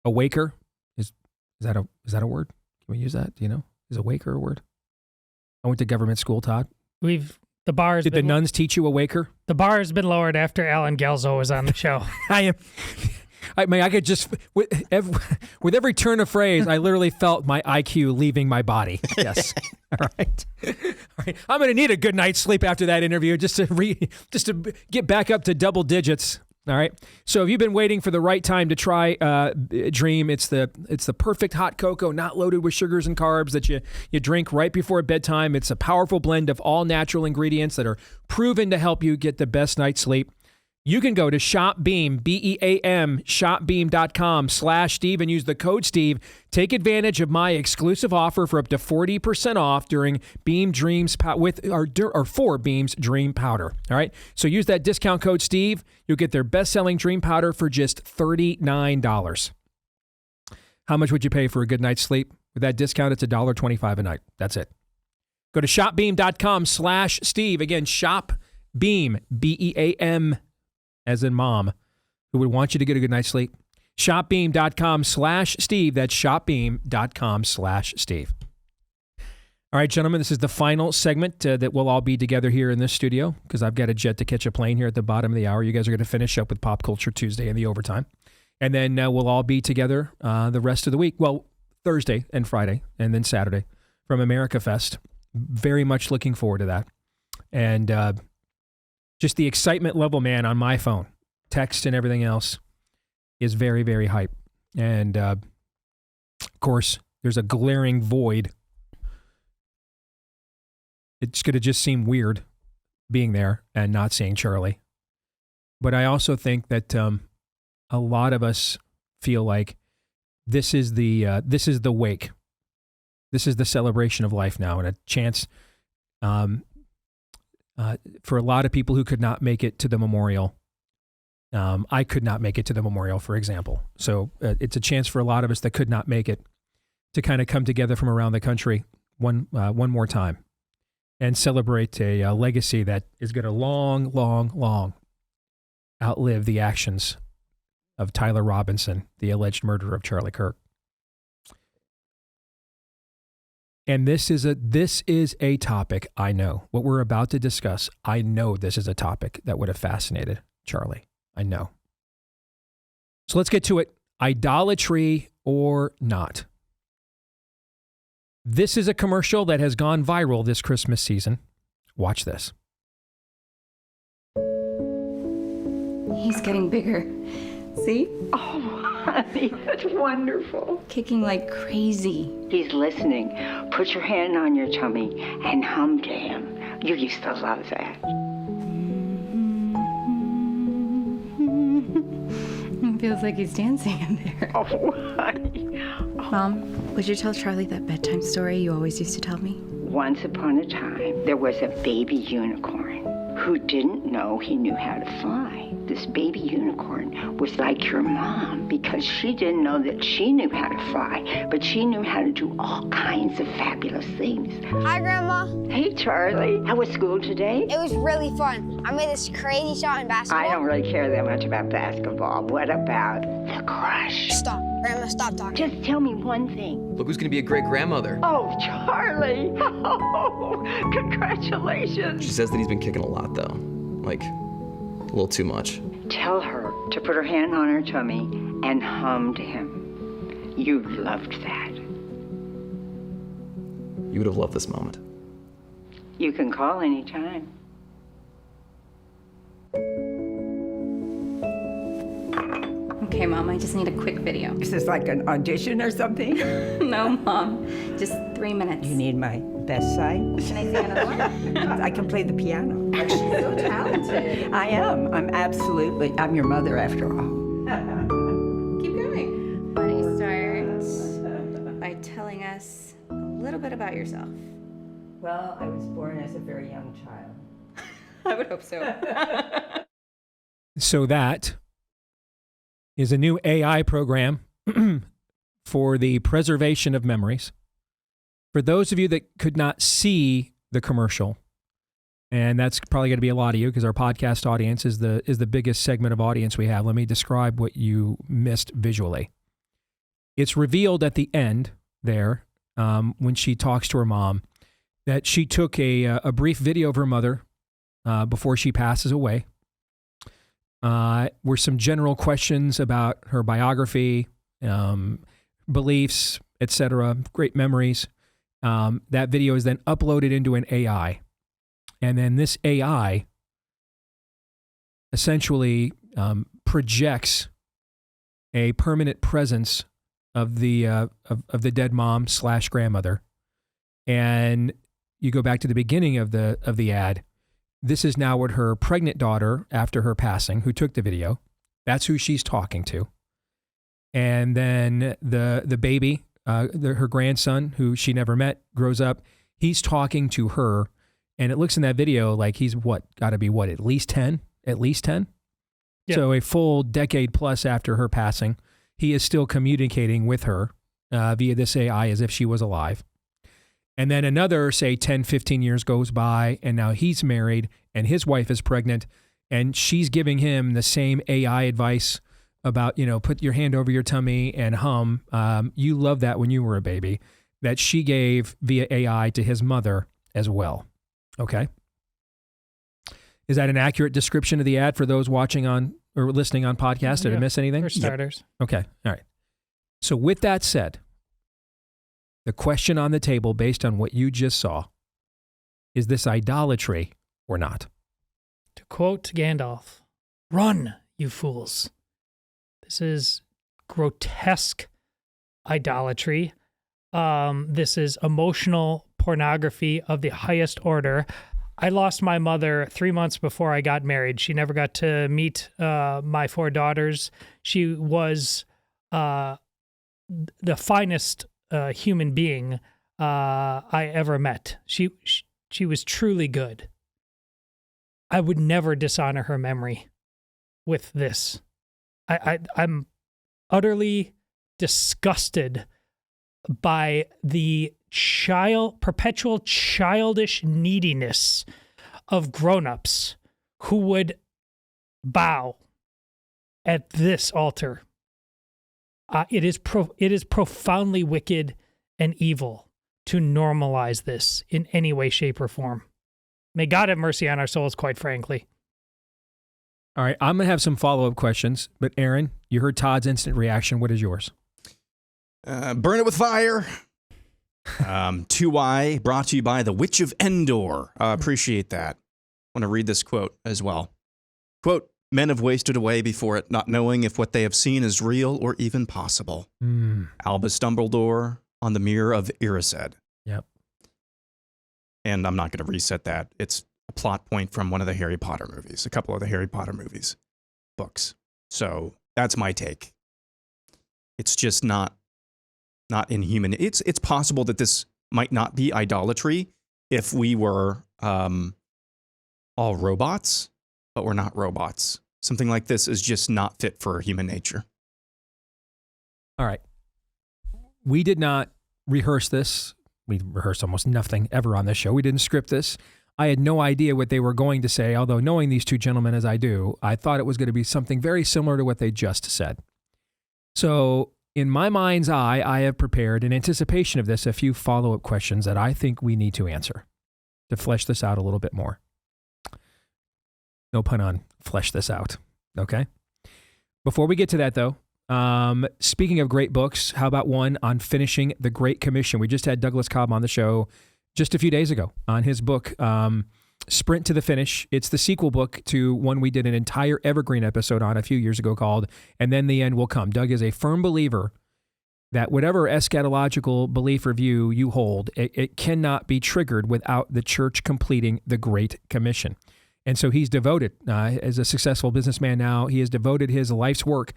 S1: awaker. Is that a word? Can we use that? Do you know? Is awaker a word? I went to government school, Todd.
S2: The bar has
S1: Did the nuns teach you awaker?
S2: The bar has been lowered after Allen Guelzo was on the show.
S1: I mean, I could just, with every turn of phrase, I literally felt my IQ leaving my body. Yes. All right. I'm going to need a good night's sleep after that interview just to get back up to double digits. All right. So if you've been waiting for the right time to try Dream, it's the perfect hot cocoa, not loaded with sugars and carbs that you drink right before bedtime. It's a powerful blend of all natural ingredients that are proven to help you get the best night's sleep. You can go to ShopBeam, BEAM, shopbeam.com/Steve and use the code Steve. Take advantage of my exclusive offer for up to 40% off during Beam Dreams for Beam's Dream Powder. All right. So use that discount code Steve. You'll get their best-selling Dream Powder for just $39. How much would you pay for a good night's sleep? With that discount, it's $1.25 a night. That's it. Go to shopbeam.com/Steve. Again, ShopBeam, BEAM, as in mom, who would want you to get a good night's sleep. Shopbeam.com/Steve. That's shopbeam.com/Steve. All right, gentlemen, this is the final segment that we'll all be together here in this studio because I've got a jet to catch a plane here at the bottom of the hour. You guys are going to finish up with Pop Culture Tuesday and the overtime. And then we'll all be together the rest of the week. Well, Thursday and Friday and then Saturday from America Fest. Very much looking forward to that. And just the excitement level, man, on my phone, text and everything else is very, very hype. And of course, there's a glaring void. It's going to just seem weird being there and not seeing Charlie. But I also think that a lot of us feel like this is the wake. This is the celebration of life now, and a chance for a lot of people who could not make it to the memorial. I could not make it to the memorial, for example. So it's a chance for a lot of us that could not make it to kind of come together from around the country one more time and celebrate a legacy that is going to long outlive the actions of Tyler Robinson, the alleged murderer of Charlie Kirk. And this is a topic, I know. What we're about to discuss, I know this is a topic that would have fascinated Charlie. I know. So let's get to it. Idolatry or not? This is a commercial that has gone viral this Christmas season. Watch this.
S9: He's getting bigger. See?
S10: Oh, honey, that's wonderful.
S9: Kicking like crazy.
S10: He's listening. Put your hand on your tummy and hum to him. You used to love that.
S9: It feels like he's dancing in there.
S10: Oh, honey. Oh.
S9: Mom, would you tell Charlie that bedtime story you always used to tell me?
S10: Once upon a time, there was a baby unicorn who didn't know he knew how to fly. This baby unicorn was like your mom because she didn't know that she knew how to fly, but she knew how to do all kinds of fabulous things.
S11: Hi, Grandma.
S10: Hey, Charlie. How was school today?
S11: It was really fun. I made this crazy shot in basketball.
S10: I don't really care that much about basketball. What about the crush?
S11: Stop. Grandma, stop talking.
S10: Just tell me one thing.
S12: Look who's going to be a great grandmother.
S10: Oh, Charlie. Oh, congratulations.
S12: She says that he's been kicking a lot, though. Like, a little too much.
S10: Tell her to put her hand on her tummy and hum to him. You loved that.
S12: You would have loved this moment.
S10: You can call anytime.
S9: Okay, Mom, I just need a quick video.
S13: Is this like an audition or something?
S9: No, Mom. Just 3 minutes.
S13: You need my best side?
S9: Can I sing another one?
S13: I can play the piano.
S9: She's so talented.
S13: I am. I'm your mother after all.
S9: Keep going. Why don't you start by telling us a little bit about yourself?
S13: Well, I was born as a very young child.
S9: I would hope so.
S1: So that is a new AI program for the preservation of memories. For those of you that could not see the commercial, and that's probably going to be a lot of you because our podcast audience is the biggest segment of audience we have. Let me describe what you missed visually. It's revealed at the end there when she talks to her mom that she took a brief video of her mother before she passes away. were some general questions about her biography, beliefs, etc. Great memories. That video is then uploaded into an AI. And then this AI essentially projects a permanent presence of the dead mom / grandmother. And you go back to the beginning of the ad. This is now what her pregnant daughter, after her passing, who took the video, that's who she's talking to. And then the baby, her grandson, who she never met, grows up. He's talking to her. And it looks in that video like he's got to be at least 10? At least 10? Yeah. So a full decade plus after her passing, he is still communicating with her via this AI as if she was alive. And then another, say, 10, 15 years goes by, and now he's married, and his wife is pregnant, and she's giving him the same AI advice about, put your hand over your tummy and hum. You loved that when you were a baby, that she gave via AI to his mother as well. Okay? Is that an accurate description of the ad for those watching on or listening on podcast? Did I miss anything?
S2: For starters.
S1: Yep. Okay. All right. So with that said, the question on the table based on what you just saw, is this idolatry or not?
S2: To quote Gandalf, "Run, you fools." This is grotesque idolatry. This is emotional pornography of the highest order. I lost my mother 3 months before I got married. She never got to meet my 4 daughters. She was the finest human being I ever met. She was truly good. I would never dishonor her memory with this. I'm utterly disgusted by the perpetual childish neediness of grown-ups who would bow at this altar. It is profoundly wicked and evil to normalize this in any way, shape, or form. May God have mercy on our souls, quite frankly.
S1: All right, I'm going to have some follow-up questions, but Aaron, you heard Todd's instant reaction. What is yours?
S3: Burn it with fire. 2Y, brought to you by the Witch of Endor. Appreciate that. I want to read this quote as well. Quote, "Men have wasted away before it, not knowing if what they have seen is real or even possible." Albus Dumbledore on the Mirror of Erised.
S1: Yep.
S3: And I'm not going to reset that. It's a plot point from one of the Harry Potter movies, a couple of the Harry Potter movies, books. So that's my take. It's just not inhuman. It's possible that this might not be idolatry if we were all robots, but we're not robots. Something like this is just not fit for human nature.
S1: All right. We did not rehearse this. We rehearsed almost nothing ever on this show. We didn't script this. I had no idea what they were going to say, although knowing these two gentlemen as I do, I thought it was going to be something very similar to what they just said. So in my mind's eye, I have prepared, in anticipation of this, a few follow-up questions that I think we need to answer to flesh this out a little bit more. No pun on flesh this out, okay? Before we get to that, though, speaking of great books, how about one on finishing the Great Commission? We just had Douglas Cobb on the show just a few days ago on his book, Sprint to the Finish. It's the sequel book to one we did an entire Evergreen episode on a few years ago called And Then the End Will Come. Doug is a firm believer that whatever eschatological belief or view you hold, it cannot be triggered without the church completing the Great Commission. And so he's devoted, as a successful businessman now, he has devoted his life's work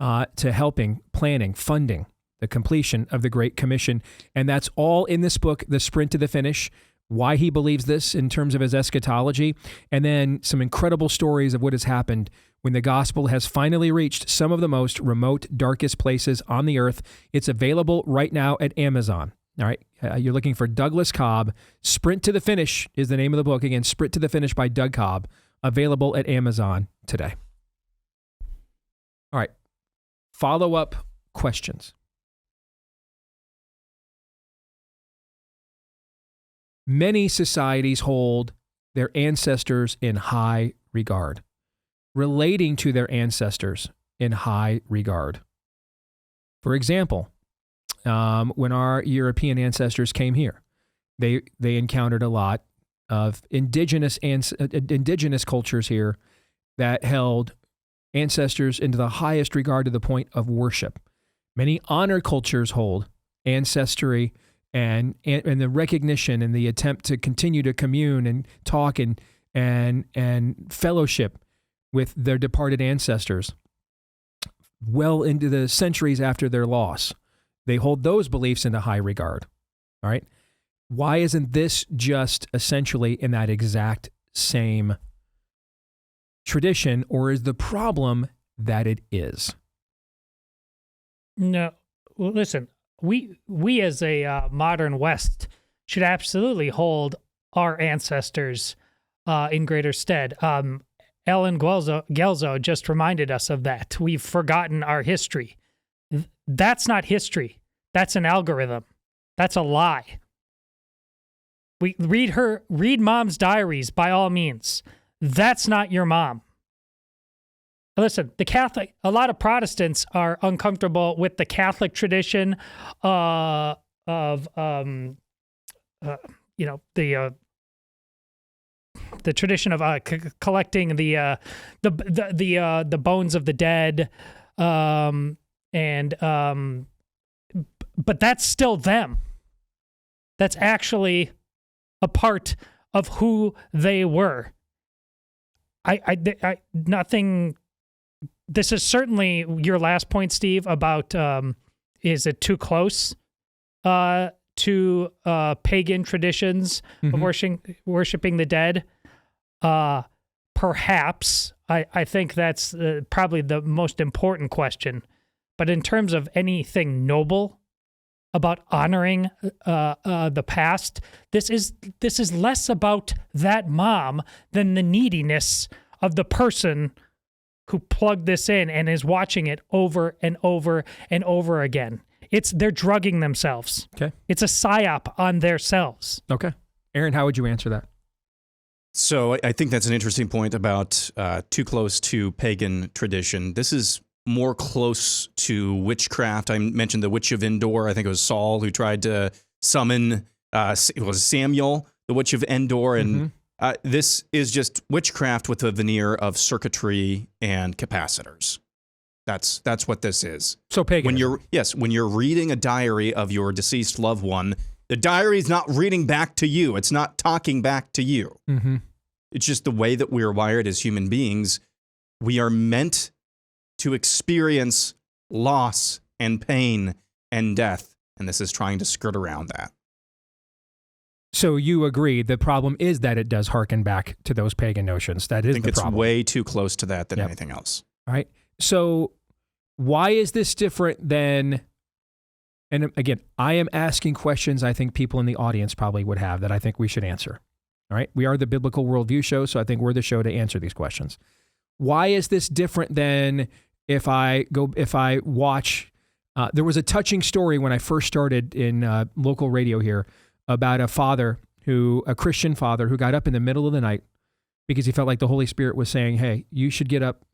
S1: to helping, planning, funding the completion of the Great Commission. And that's all in this book, The Sprint to the Finish, why he believes this in terms of his eschatology, and then some incredible stories of what has happened when the gospel has finally reached some of the most remote, darkest places on the earth. It's available right now at Amazon. All right. You're looking for Douglas Cobb. Sprint to the Finish is the name of the book. Again, Sprint to the Finish by Doug Cobb, available at Amazon today. All right. Follow-up questions. Many societies hold their ancestors in high regard. relating to their ancestors in high regard. For example, when our European ancestors came here, they encountered a lot of indigenous cultures here that held ancestors into the highest regard to the point of worship. Many honor cultures hold ancestry and the recognition and the attempt to continue to commune and talk and fellowship with their departed ancestors well into the centuries after their loss. They hold those beliefs into high regard. All right. Why isn't this just essentially in that exact same tradition, or is the problem that it is?
S2: No. Well, listen, we as a modern West should absolutely hold our ancestors in greater stead. Allen Guelzo just reminded us of that. We've forgotten our history. That's not history. That's an algorithm. That's a lie. We read mom's diaries by all means. That's not your mom. Listen, a lot of Protestants are uncomfortable with the Catholic tradition of the tradition of collecting the bones of the dead, but that's still them. That's actually a part of who they were. Nothing. This is certainly your last point, Steve, about is it too close to pagan traditions of worshiping the dead? Perhaps. I think that's probably the most important question. But in terms of anything noble about honoring the past, this is less about that mom than the neediness of the person who plugged this in and is watching it over and over and over again. They're drugging themselves.
S1: Okay.
S2: It's a psyop on themselves.
S1: Okay. Aaron, how would you answer that?
S3: So I think that's an interesting point about too close to pagan tradition. This is more close to witchcraft. I mentioned the Witch of Endor. I think it was Saul who tried to summon, it was Samuel, the Witch of Endor. And this is just witchcraft with a veneer of circuitry and capacitors. That's what this is.
S1: So pagan.
S3: When you're reading a diary of your deceased loved one, the diary is not reading back to you. It's not talking back to you.
S1: Mm-hmm.
S3: It's just the way that we're wired as human beings. We are meant to experience loss and pain and death, and this is trying to skirt around that.
S1: So you agree the problem is that it does harken back to those pagan notions. That is the problem. I think
S3: it's way too close to that than anything else.
S1: All right. So why is this different than, and again, I am asking questions I think people in the audience probably would have that I think we should answer. All right. We are the Biblical Worldview Show, so I think we're the show to answer these questions. Why is this different than if I watch, there was a touching story when I first started in local radio here about a Christian father who got up in the middle of the night because he felt like the Holy Spirit was saying, hey, you should get up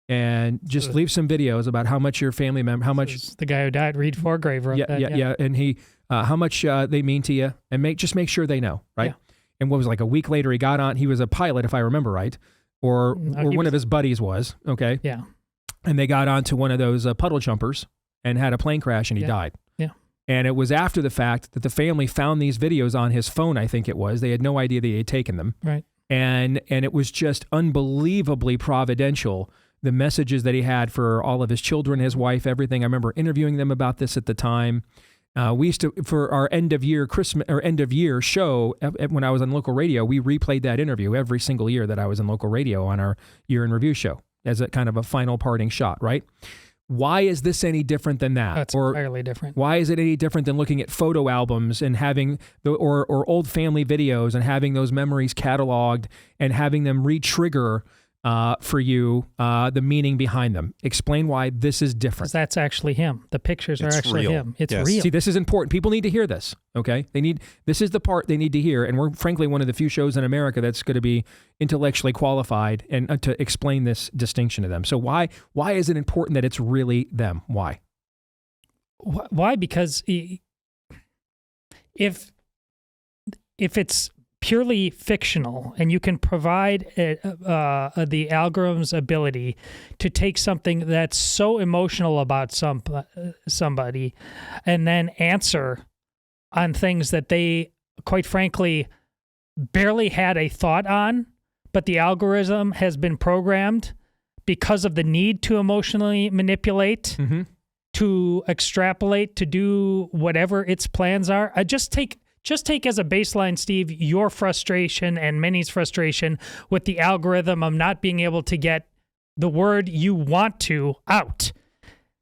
S1: and just leave some videos about how much your family member, how much
S2: the guy who died, Reed Forgrave, wrote that.
S1: Yeah. And he, how much they mean to you, and make sure they know, right? Yeah. And what was like a week later, he got on. He was a pilot, if I remember right, or one of his buddies was. Okay.
S2: Yeah.
S1: And they got onto one of those puddle jumpers and had a plane crash, and he died.
S2: Yeah.
S1: And it was after the fact that the family found these videos on his phone. I think it was. They had no idea that he had taken them.
S2: Right.
S1: And it was just unbelievably providential. The messages that he had for all of his children, his wife, everything. I remember interviewing them about this at the time. We used to, for our end of year show, when I was on local radio, we replayed that interview every single year that I was in local radio on our year in review show as a kind of a final parting shot, right? Why is this any different than that?
S2: That's entirely different.
S1: Why is it any different than looking at photo albums and having or old family videos and having those memories cataloged and having them re-trigger for you the meaning behind them. Explain why this is different.
S2: 'Cause that's actually him. The pictures are actually
S3: real.
S2: him. It's
S3: Yes.
S2: real.
S1: See, this is important. People need to hear this, okay? This is the part they need to hear, and we're frankly one of the few shows in America that's going to be intellectually qualified and to explain this distinction to them. So why is it important that it's really them? Why?
S2: Why? Because if it's purely fictional and you can provide the algorithm's ability to take something that's so emotional about somebody and then answer on things that they, quite frankly, barely had a thought on, but the algorithm has been programmed because of the need to emotionally manipulate, to extrapolate, to do whatever its plans are. Just take as a baseline, Steve, your frustration and Minnie's frustration with the algorithm of not being able to get the word you want to out.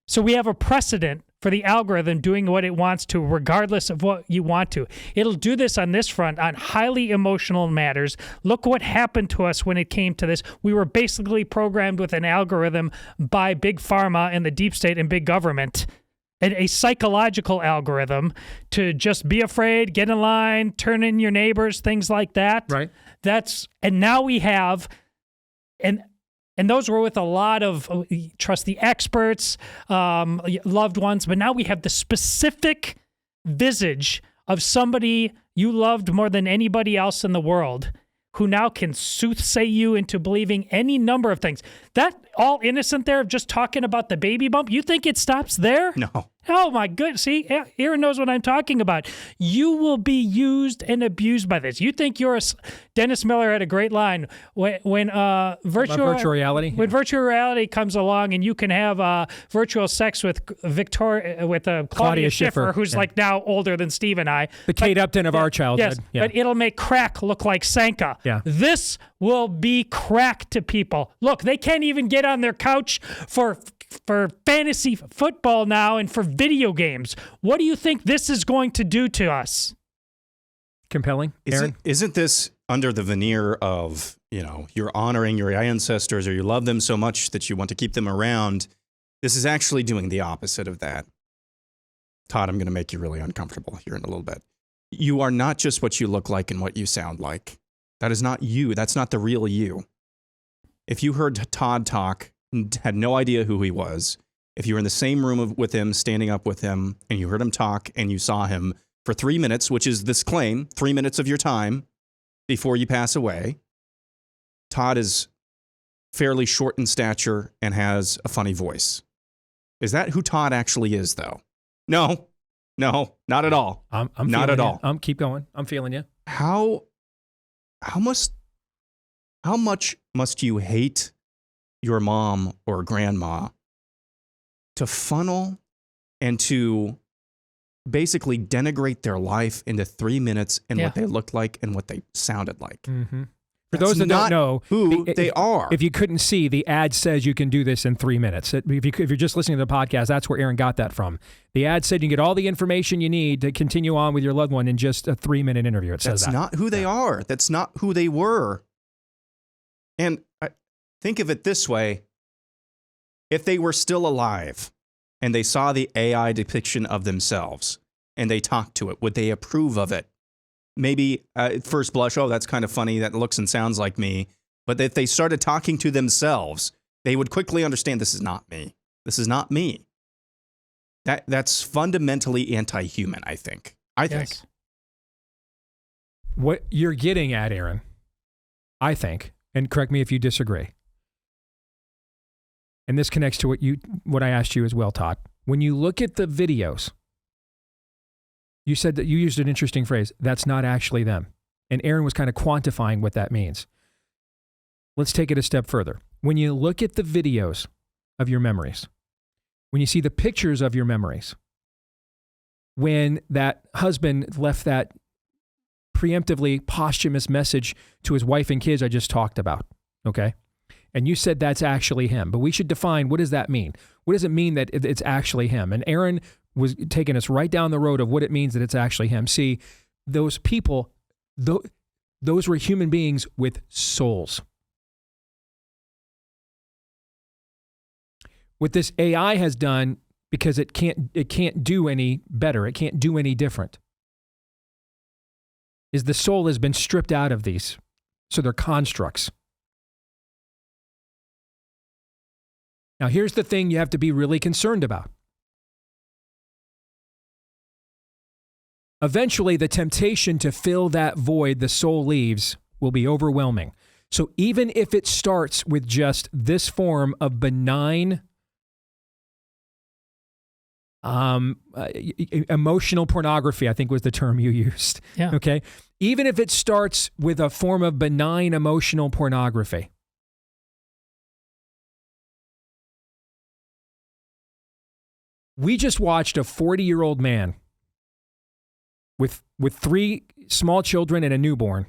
S2: So we have a precedent for the algorithm doing what it wants to, regardless of what you want to. It'll do this on this front, on highly emotional matters. Look what happened to us when it came to this. We were basically programmed with an algorithm by Big Pharma and the deep state and big government, a psychological algorithm to just be afraid, get in line, turn in your neighbors, things like that.
S1: Right.
S2: And now we have, and those were with a lot of trust the experts, loved ones, but now we have the specific visage of somebody you loved more than anybody else in the world, who now can soothsay you into believing any number of things. That all innocent there of just talking about the baby bump, you think it stops there?
S3: No.
S2: Oh my goodness. See, Aaron knows what I'm talking about. You will be used and abused by this. You think you're Dennis Miller had a great line when virtual
S1: reality.
S2: When virtual reality comes along and you can have virtual sex with Claudia Schiffer, who's like now older than Steve and I.
S1: The Kate Upton of our childhood.
S2: Yes, but it'll make crack look like Sanka.
S1: Yeah.
S2: This will be crack to people. Look, they can't even get on their couch for fantasy football now and for video games. What do you think this is going to do to us?
S1: Compelling, Aaron?
S3: Isn't this under the veneer of, you're honoring your ancestors or you love them so much that you want to keep them around? This is actually doing the opposite of that. Todd, I'm going to make you really uncomfortable here in a little bit. You are not just what you look like and what you sound like. That is not you. That's not the real you. If you heard Todd talk and had no idea who he was, if you were in the same room with him, standing up with him, and you heard him talk and you saw him for 3 minutes, which is this claim, 3 minutes of your time before you pass away, Todd is fairly short in stature and has a funny voice. Is that who Todd actually is, though? No, not at all.
S1: I'm
S3: not at all.
S1: Keep going. I'm feeling you.
S3: How much must you hate your mom or grandma to funnel and to basically denigrate their life into 3 minutes and what they looked like and what they sounded like?
S1: Mm-hmm. For those that don't know
S3: who they are.
S1: If you couldn't see, the ad says you can do this in 3 minutes. If you're just listening to the podcast, that's where Aaron got that from. The ad said you can get all the information you need to continue on with your loved one in just a 3-minute interview. It says
S3: that's not who they are. That's not who they were. And think of it this way. If they were still alive and they saw the AI depiction of themselves and they talked to it, would they approve of it? Maybe at first blush, oh, that's kind of funny. That looks and sounds like me. But if they started talking to themselves, they would quickly understand this is not me. This is not me. That's fundamentally anti-human, I think. I think.
S1: What you're getting at, Aaron, I think, and correct me if you disagree, and this connects to what I asked you as well, Todd. When you look at the videos, you said that you used an interesting phrase, that's not actually them. And Aaron was kind of quantifying what that means. Let's take it a step further. When you look at the videos of your memories, when you see the pictures of your memories, when that husband left that preemptively posthumous message to his wife and kids I just talked about, okay? And you said that's actually him, but we should define, what does that mean? What does it mean that it's actually him? And Aaron was taking us right down the road of what it means that it's actually him. See, those people, those were human beings with souls. what this AI has done, because it can't do any better, it can't do any different, is the soul has been stripped out of these. So they're constructs. Now, here's the thing you have to be really concerned about. Eventually, the temptation to fill that void the soul leaves will be overwhelming. So even if it starts with just this form of benign emotional pornography, I think was the term you used.
S2: Yeah.
S1: Okay. Even if it starts with a form of benign emotional pornography, we just watched a 40-year-old man with 3 small children and a newborn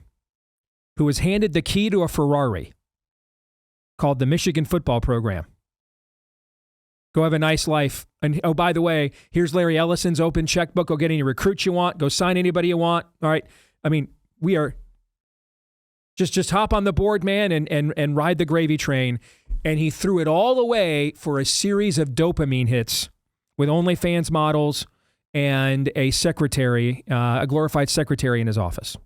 S1: who was handed the key to a Ferrari called the Michigan football program. Go have a nice life. And oh, by the way, here's Larry Ellison's open checkbook. Go get any recruits you want. Go sign anybody you want. All right. I mean, we are just hop on the board, man, and ride the gravy train. And he threw it all away for a series of dopamine hits with OnlyFans models and a secretary, a glorified secretary in his office.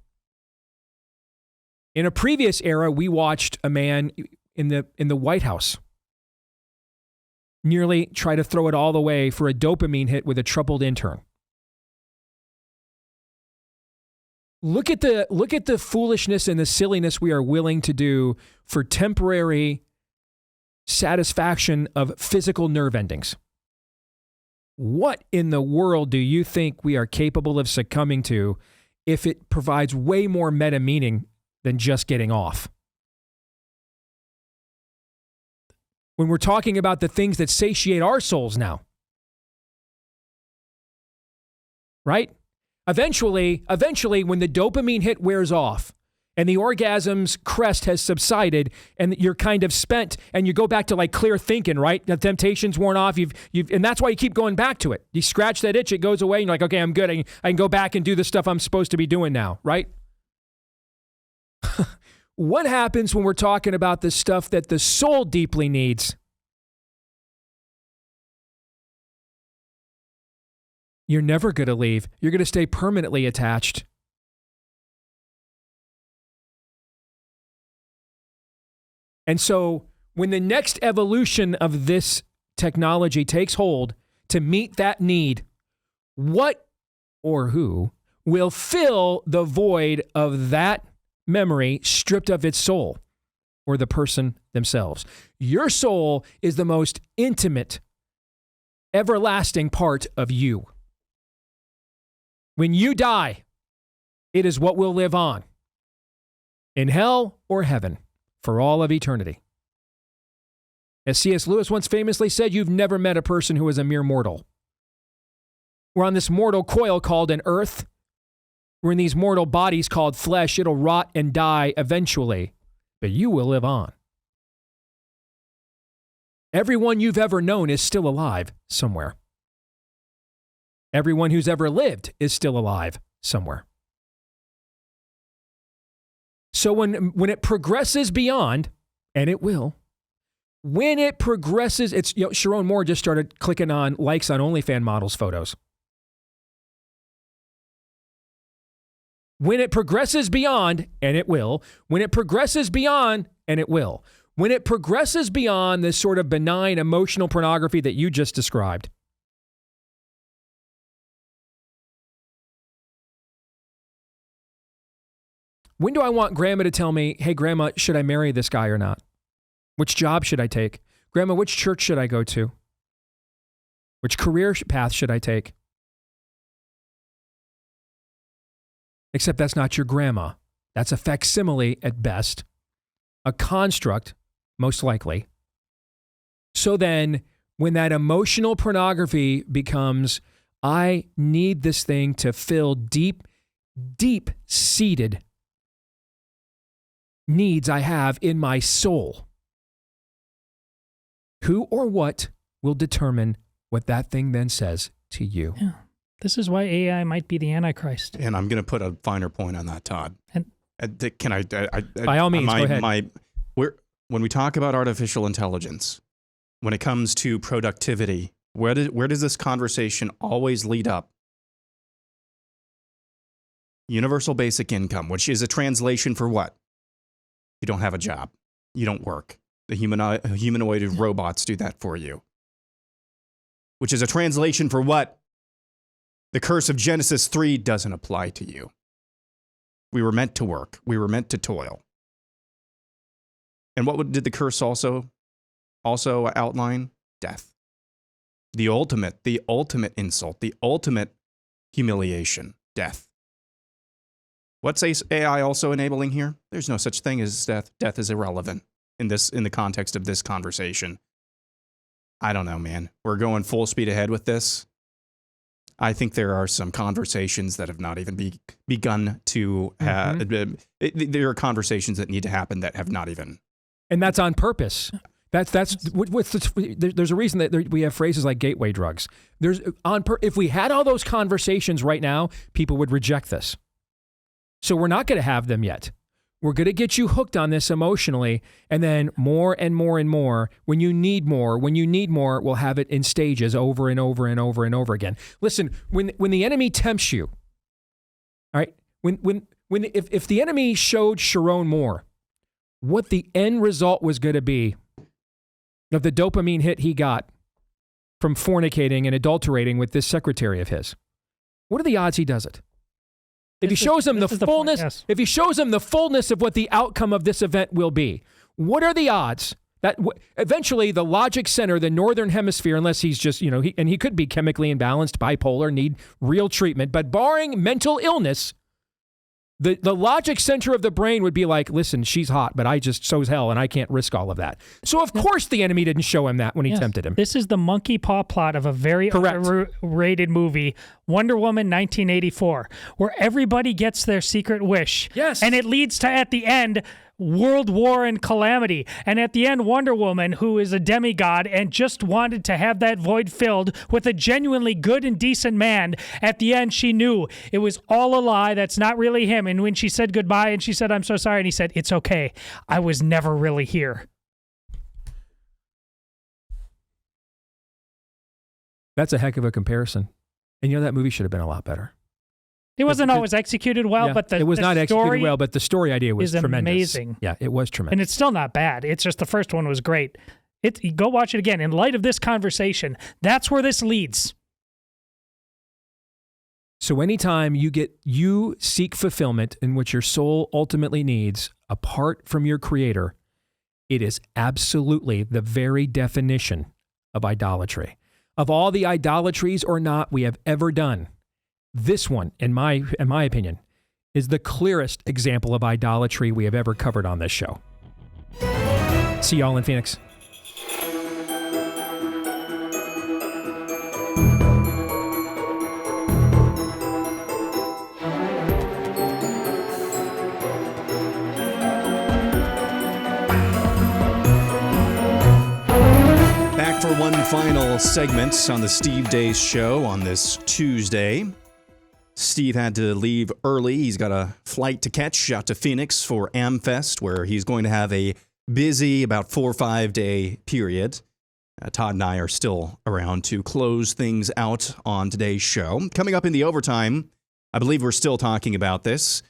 S1: In a previous era, we watched a man in the White House nearly try to throw it all away for a dopamine hit with a troubled intern. Look at the foolishness and the silliness we are willing to do for temporary satisfaction of physical nerve endings. What in the world do you think we are capable of succumbing to if it provides way more meta meaning than just getting off? When we're talking about the things that satiate our souls now. Right? Eventually, when the dopamine hit wears off and the orgasm's crest has subsided and you're kind of spent and you go back to like clear thinking, right? The temptation's worn off. And that's why you keep going back to it. You scratch that itch, it goes away, and you're like, okay, I'm good. I can go back and do the stuff I'm supposed to be doing now, right? What happens when we're talking about the stuff that the soul deeply needs? You're never going to leave. You're going to stay permanently attached. And so when the next evolution of this technology takes hold to meet that need, what or who will fill the void of that memory stripped of its soul, or the person themselves? Your soul is the most intimate, everlasting part of you. When you die, it is what will live on in hell or heaven for all of eternity. As C.S. Lewis once famously said, you've never met a person who is a mere mortal. We're on this mortal coil called an earth. We're in these mortal bodies called flesh. It'll rot and die eventually, but you will live on. Everyone you've ever known is still alive somewhere. Everyone who's ever lived is still alive somewhere. So when it progresses beyond, and it will, when it progresses, it's, Sharon Moore just started clicking on likes on OnlyFans models' photos. When it progresses beyond, and it will, when it progresses beyond, and it will, when it progresses beyond this sort of benign emotional pornography that you just described, when do I want Grandma to tell me, hey, Grandma, should I marry this guy or not? Which job should I take? Grandma, which church should I go to? Which career path should I take? Except that's not your grandma. That's a facsimile at best, a construct, most likely. So then, when that emotional pornography becomes, I need this thing to fill deep, deep-seated needs I have in my soul, who or what will determine what that thing then says to you?
S2: Yeah. This is why AI might be the Antichrist.
S3: And I'm going to put a finer point on that, Todd.
S2: And
S3: can I
S1: by all means, go ahead.
S3: When we talk about artificial intelligence, when it comes to productivity, where does this conversation always lead up? Universal basic income, which is a translation for what? You don't have a job. You don't work. The humanoid robots do that for you. Which is a translation for what? The curse of Genesis 3 doesn't apply to you. We were meant to work. We were meant to toil. And what did the curse also outline? Death. The ultimate insult, the ultimate humiliation, death. What's AI also enabling here? There's no such thing as death. Death is irrelevant in the context of this conversation. I don't know, man. We're going full speed ahead with this. I think there are some conversations that have not even begun to there are conversations that need to happen that have not even.
S1: And that's on purpose. There's a reason that we have phrases like gateway drugs. If we had all those conversations right now, people would reject this. So we're not going to have them yet. We're going to get you hooked on this emotionally, and then more and more and more. When you need more, we'll have it in stages over and over and over and over again. Listen, when the enemy tempts you, all right, if the enemy showed Sharon Moore what the end result was going to be of the dopamine hit he got from fornicating and adulterating with this secretary of his, what are the odds he does it? If he shows him the fullness, if he shows him the fullness of what the outcome of this event will be, what are the odds that eventually the logic center, the northern hemisphere, unless he's just, he could be chemically imbalanced, bipolar, need real treatment, but barring mental illness, the logic center of the brain would be like, listen, she's hot, but I just so's hell and I can't risk all of that. So of course the enemy didn't show him that when he tempted him.
S2: This is the monkey paw plot of a very underrated movie, Wonder Woman 1984, where everybody gets their secret wish.
S1: Yes.
S2: And it leads to, at the end, world war and calamity. And at the end, Wonder Woman, who is a demigod and just wanted to have that void filled with a genuinely good and decent man, at the end, she knew it was all a lie. That's not really him. And when she said goodbye and she said, I'm so sorry, and he said, it's okay. I was never really here.
S1: That's a heck of a comparison. And that movie should have been a lot better.
S2: It wasn't always executed well, but
S1: it was not executed well, but the story idea was tremendous.
S2: Amazing.
S1: Yeah, it was tremendous.
S2: And it's still not bad. It's just the first one was great. Go watch it again. In light of this conversation, that's where this leads.
S1: So anytime you seek fulfillment in what your soul ultimately needs, apart from your creator, it is absolutely the very definition of idolatry. Of all the idolatries or not we have ever done, this one, in my opinion, is the clearest example of idolatry we have ever covered on this show. See y'all in Phoenix.
S3: Back for one final segment on the Steve Deace Show on this Tuesday. Steve had to leave early. He's got a flight to catch out to Phoenix for AmFest, where he's going to have a busy about 4 or 5 day period. Todd and I are still around to close things out on today's show. Coming up in the overtime, I believe we're still talking about this.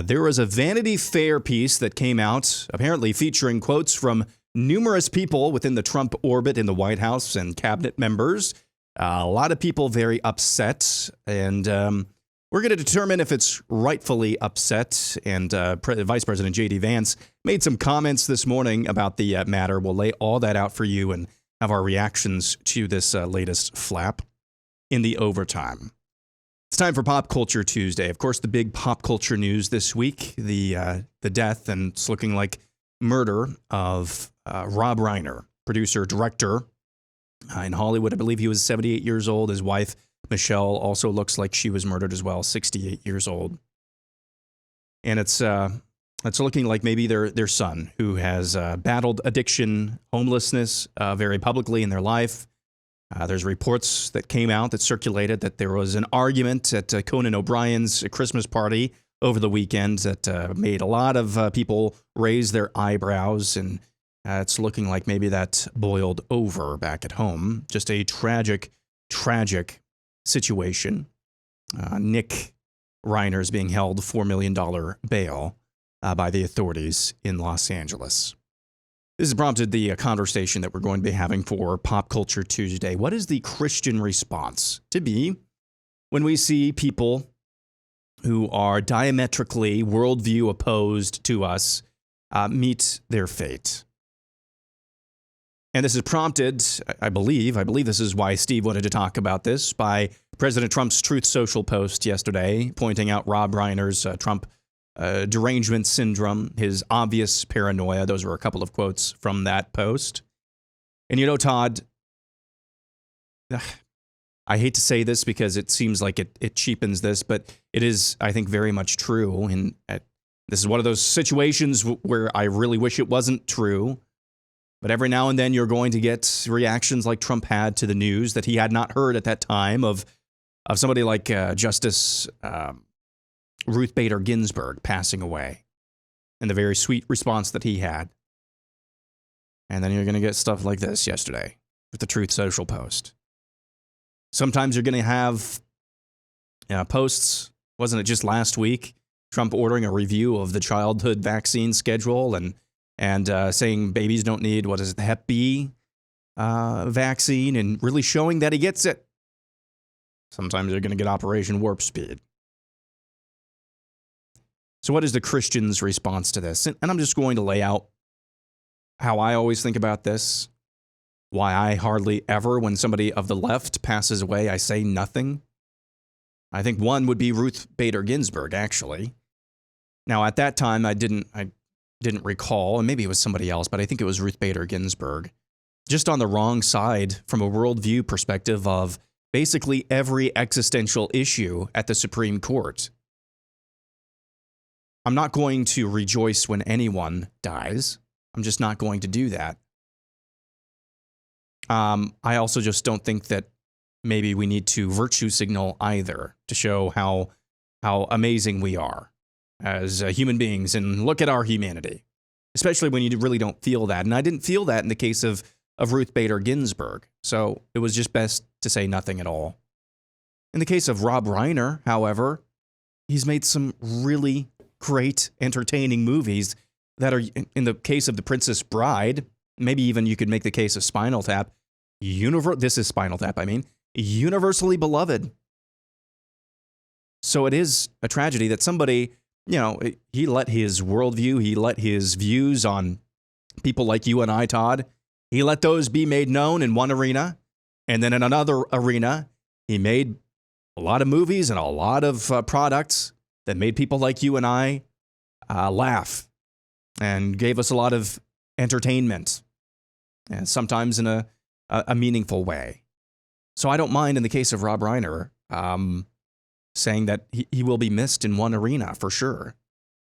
S3: There was a Vanity Fair piece that came out, apparently featuring quotes from numerous people within the Trump orbit in the White House and cabinet members. A lot of people very upset, and we're going to determine if it's rightfully upset. And Vice President J.D. Vance made some comments this morning about the matter. We'll lay all that out for you and have our reactions to this latest flap in the overtime. It's time for Pop Culture Tuesday. Of course, the big pop culture news this week, the death and it's looking like murder of Rob Reiner, producer, director, in Hollywood. I believe he was 78 years old. His wife, Michelle, also looks like she was murdered as well, 68 years old. And it's looking like maybe their son, who has battled addiction, homelessness very publicly in their life. There's reports that came out that circulated that there was an argument at Conan O'Brien's Christmas party over the weekend that made a lot of people raise their eyebrows and It's looking like maybe that boiled over back at home. Just a tragic, tragic situation. Nick Reiner is being held $4 million bail by the authorities in Los Angeles. This has prompted the conversation that we're going to be having for Pop Culture Tuesday. What is the Christian response to be when we see people who are diametrically worldview opposed to us meet their fate? And this is prompted, I believe this is why Steve wanted to talk about this, by President Trump's Truth Social post yesterday, pointing out Rob Reiner's Trump derangement syndrome, his obvious paranoia. Those were a couple of quotes from that post. And you know, Todd, I hate to say this because it seems like it cheapens this, but it is, I think, very much true. And this is one of those situations where I really wish it wasn't true. But every now and then you're going to get reactions like Trump had to the news that he had not heard at that time of somebody like Justice Ruth Bader Ginsburg passing away, and the very sweet response that he had. And then you're going to get stuff like this yesterday with the Truth Social post. Sometimes you're going to have posts, wasn't it just last week, Trump ordering a review of the childhood vaccine schedule and saying babies don't need, the Hep B vaccine, and really showing that he gets it. Sometimes you're going to get Operation Warp Speed. So what is the Christian's response to this? And I'm just going to lay out how I always think about this, why I hardly ever, when somebody of the left passes away, I say nothing. I think one would be Ruth Bader Ginsburg, actually. Now, at that time, I didn't recall, and maybe it was somebody else, but I think it was Ruth Bader Ginsburg, just on the wrong side from a worldview perspective of basically every existential issue at the Supreme Court. I'm not going to rejoice when anyone dies. I'm just not going to do that. I also just don't think that maybe we need to virtue signal either to show how amazing we are as human beings and look at our humanity, especially when you really don't feel that. And I didn't feel that in the case of Ruth Bader Ginsburg. So it was just best to say nothing at all. In the case of Rob Reiner, however, he's made some really great, entertaining movies that are, in the case of The Princess Bride, maybe even you could make the case of Spinal Tap. This is Spinal Tap, universally beloved. So it is a tragedy that somebody, he let his worldview, he let his views on people like you and I, Todd, he let those be made known in one arena. And then in another arena, he made a lot of movies and a lot of products that made people like you and I laugh and gave us a lot of entertainment, and sometimes in a meaningful way. So I don't mind in the case of Rob Reiner saying that he will be missed in one arena for sure.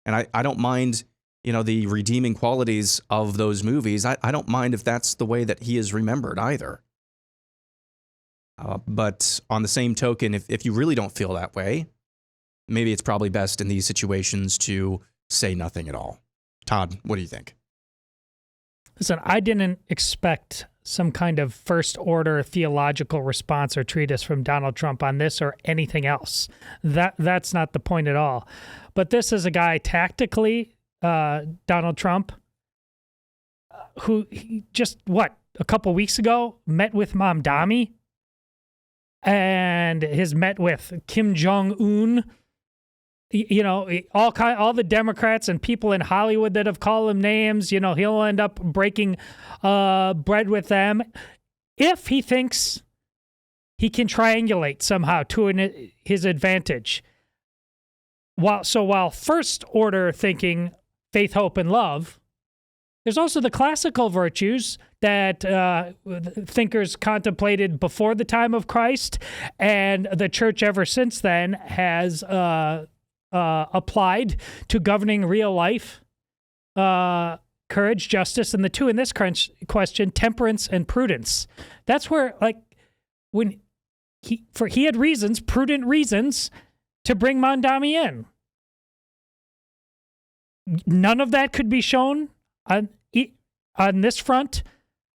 S3: And I don't mind, the redeeming qualities of those movies. I don't mind if that's the way that he is remembered either. But on the same token, if you really don't feel that way, maybe it's probably best in these situations to say nothing at all. Todd, what do you think?
S2: Listen, I didn't expect some kind of first-order theological response or treatise from Donald Trump on this or anything else. That's not the point at all. But this is a guy tactically, Donald Trump, who a couple weeks ago met with Mamdani and has met with Kim Jong-un. All the Democrats and people in Hollywood that have called him names, he'll end up breaking bread with them if he thinks he can triangulate somehow to his advantage. While first order thinking, faith, hope, and love, there's also the classical virtues that thinkers contemplated before the time of Christ, and the church ever since then has applied to governing real life, courage, justice, and the two in this question, temperance and prudence. That's where, when he had reasons, prudent reasons, to bring Mamdani in. None of that could be shown on this front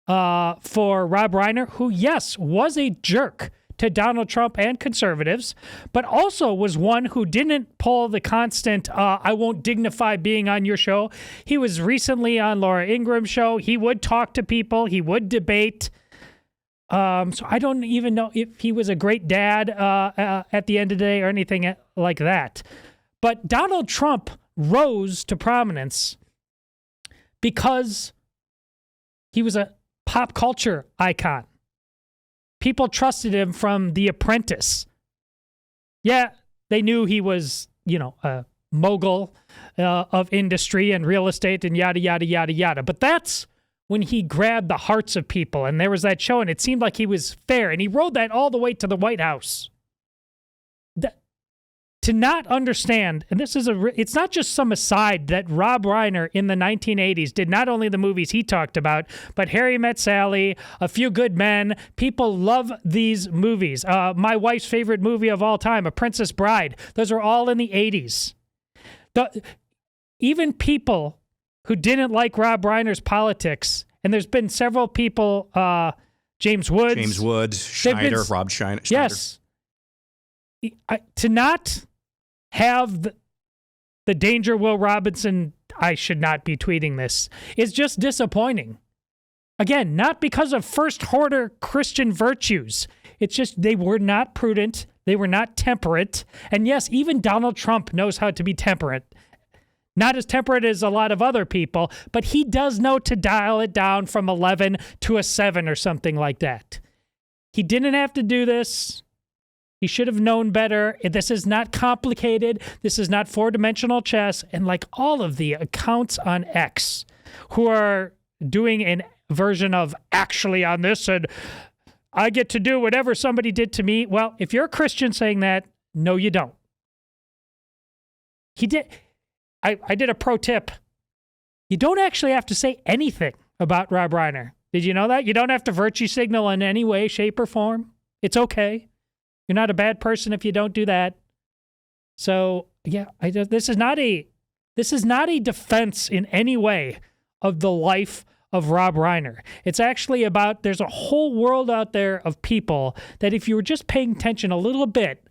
S2: for Rob Reiner, who, yes, was a jerk to Donald Trump and conservatives, but also was one who didn't pull the constant, I won't dignify being on your show. He was recently on Laura Ingram's show. He would talk to people. He would debate. So I don't even know if he was a great dad at the end of the day or anything like that. But Donald Trump rose to prominence because he was a pop culture icon. People trusted him from The Apprentice. Yeah, they knew he was, a mogul of industry and real estate and yada, yada, yada, yada. But that's when he grabbed the hearts of people. And there was that show, and it seemed like he was fair. And he rode that all the way to the White House. To not understand, and this is it's not just some aside, that Rob Reiner in the 1980s did not only the movies he talked about, but Harry Met Sally, A Few Good Men. People love these movies. My wife's favorite movie of all time, A Princess Bride. Those are all in the 80s. Even people who didn't like Rob Reiner's politics, and there's been several people, James Wood,
S3: Schneider, Rob Schneider.
S2: Yes. To not have the danger Will Robinson, I should not be tweeting this, is just disappointing. Again, not because of first-order Christian virtues. It's just they were not prudent. They were not temperate. And yes, even Donald Trump knows how to be temperate. Not as temperate as a lot of other people, but he does know to dial it down from 11 to a 7 or something like that. He didn't have to do this. He should have known better. This is not complicated. This is not four-dimensional chess. And like all of the accounts on X who are doing a version of actually on this and I get to do whatever somebody did to me. Well, if you're a Christian saying that, no, you don't. He did. I did a pro tip. You don't actually have to say anything about Rob Reiner. Did you know that? You don't have to virtue signal in any way, shape, or form. It's okay. You're not a bad person if you don't do that. So, yeah, this is not a defense in any way of the life of Rob Reiner. It's actually about, there's a whole world out there of people that if you were just paying attention a little bit,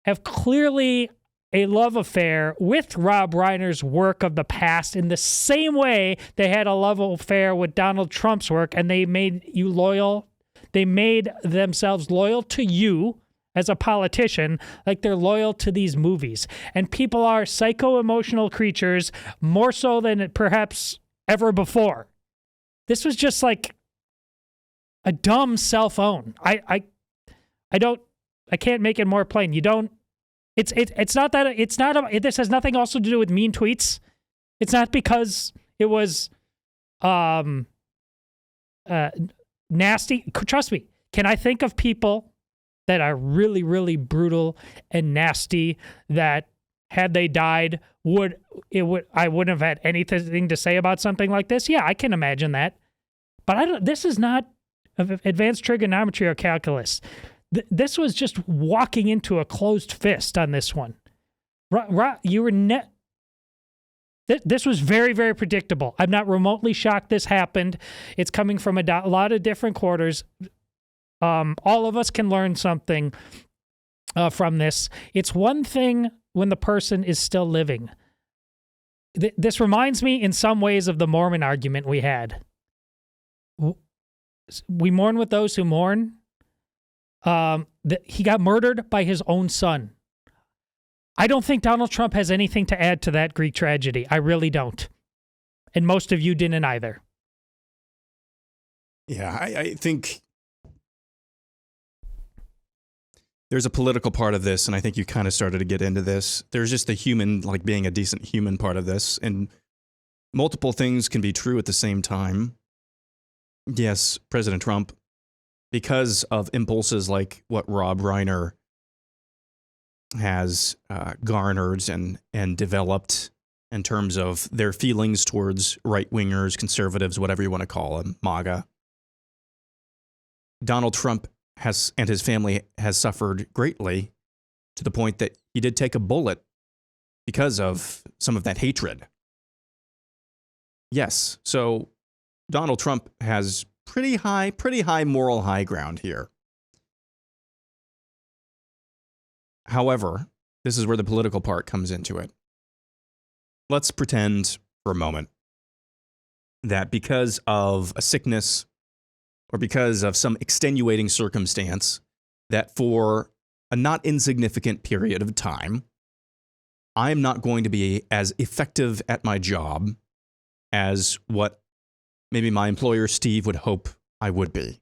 S2: have clearly a love affair with Rob Reiner's work of the past in the same way they had a love affair with Donald Trump's work, and they made you loyal. They made themselves loyal to you as a politician like they're loyal to these movies. And people are psycho-emotional creatures more so than perhaps ever before. This was just like a dumb cell phone. I can't make it more plain. You don't. It's not that. It's not. This has nothing also to do with mean tweets. It's not because it was nasty. Trust me. Can I think of people that are really, really brutal and nasty that had they died I wouldn't have had anything to say about something like this? Yeah, I can imagine that. But this is not advanced trigonometry or calculus. This was just walking into a closed fist on this one. This was very, very predictable. I'm not remotely shocked this happened. It's coming from a lot of different quarters. All of us can learn something from this. It's one thing when the person is still living. This reminds me in some ways of the Mormon argument we had. We mourn with those who mourn. He got murdered by his own son. I don't think Donald Trump has anything to add to that Greek tragedy. I really don't. And most of you didn't either.
S3: Yeah, I think there's a political part of this, and I think you kind of started to get into this. There's just the human, like being a decent human part of this, and multiple things can be true at the same time. Yes, President Trump, because of impulses like what Rob Reiner has garnered and developed in terms of their feelings towards right-wingers, conservatives, whatever you want to call them, MAGA. Donald Trump and his family has suffered greatly to the point that he did take a bullet because of some of that hatred. Yes. So Donald Trump has pretty high moral high ground here. However, this is where the political part comes into it. Let's pretend for a moment that because of a sickness or because of some extenuating circumstance, that for a not insignificant period of time, I'm not going to be as effective at my job as what maybe my employer, Steve, would hope I would be.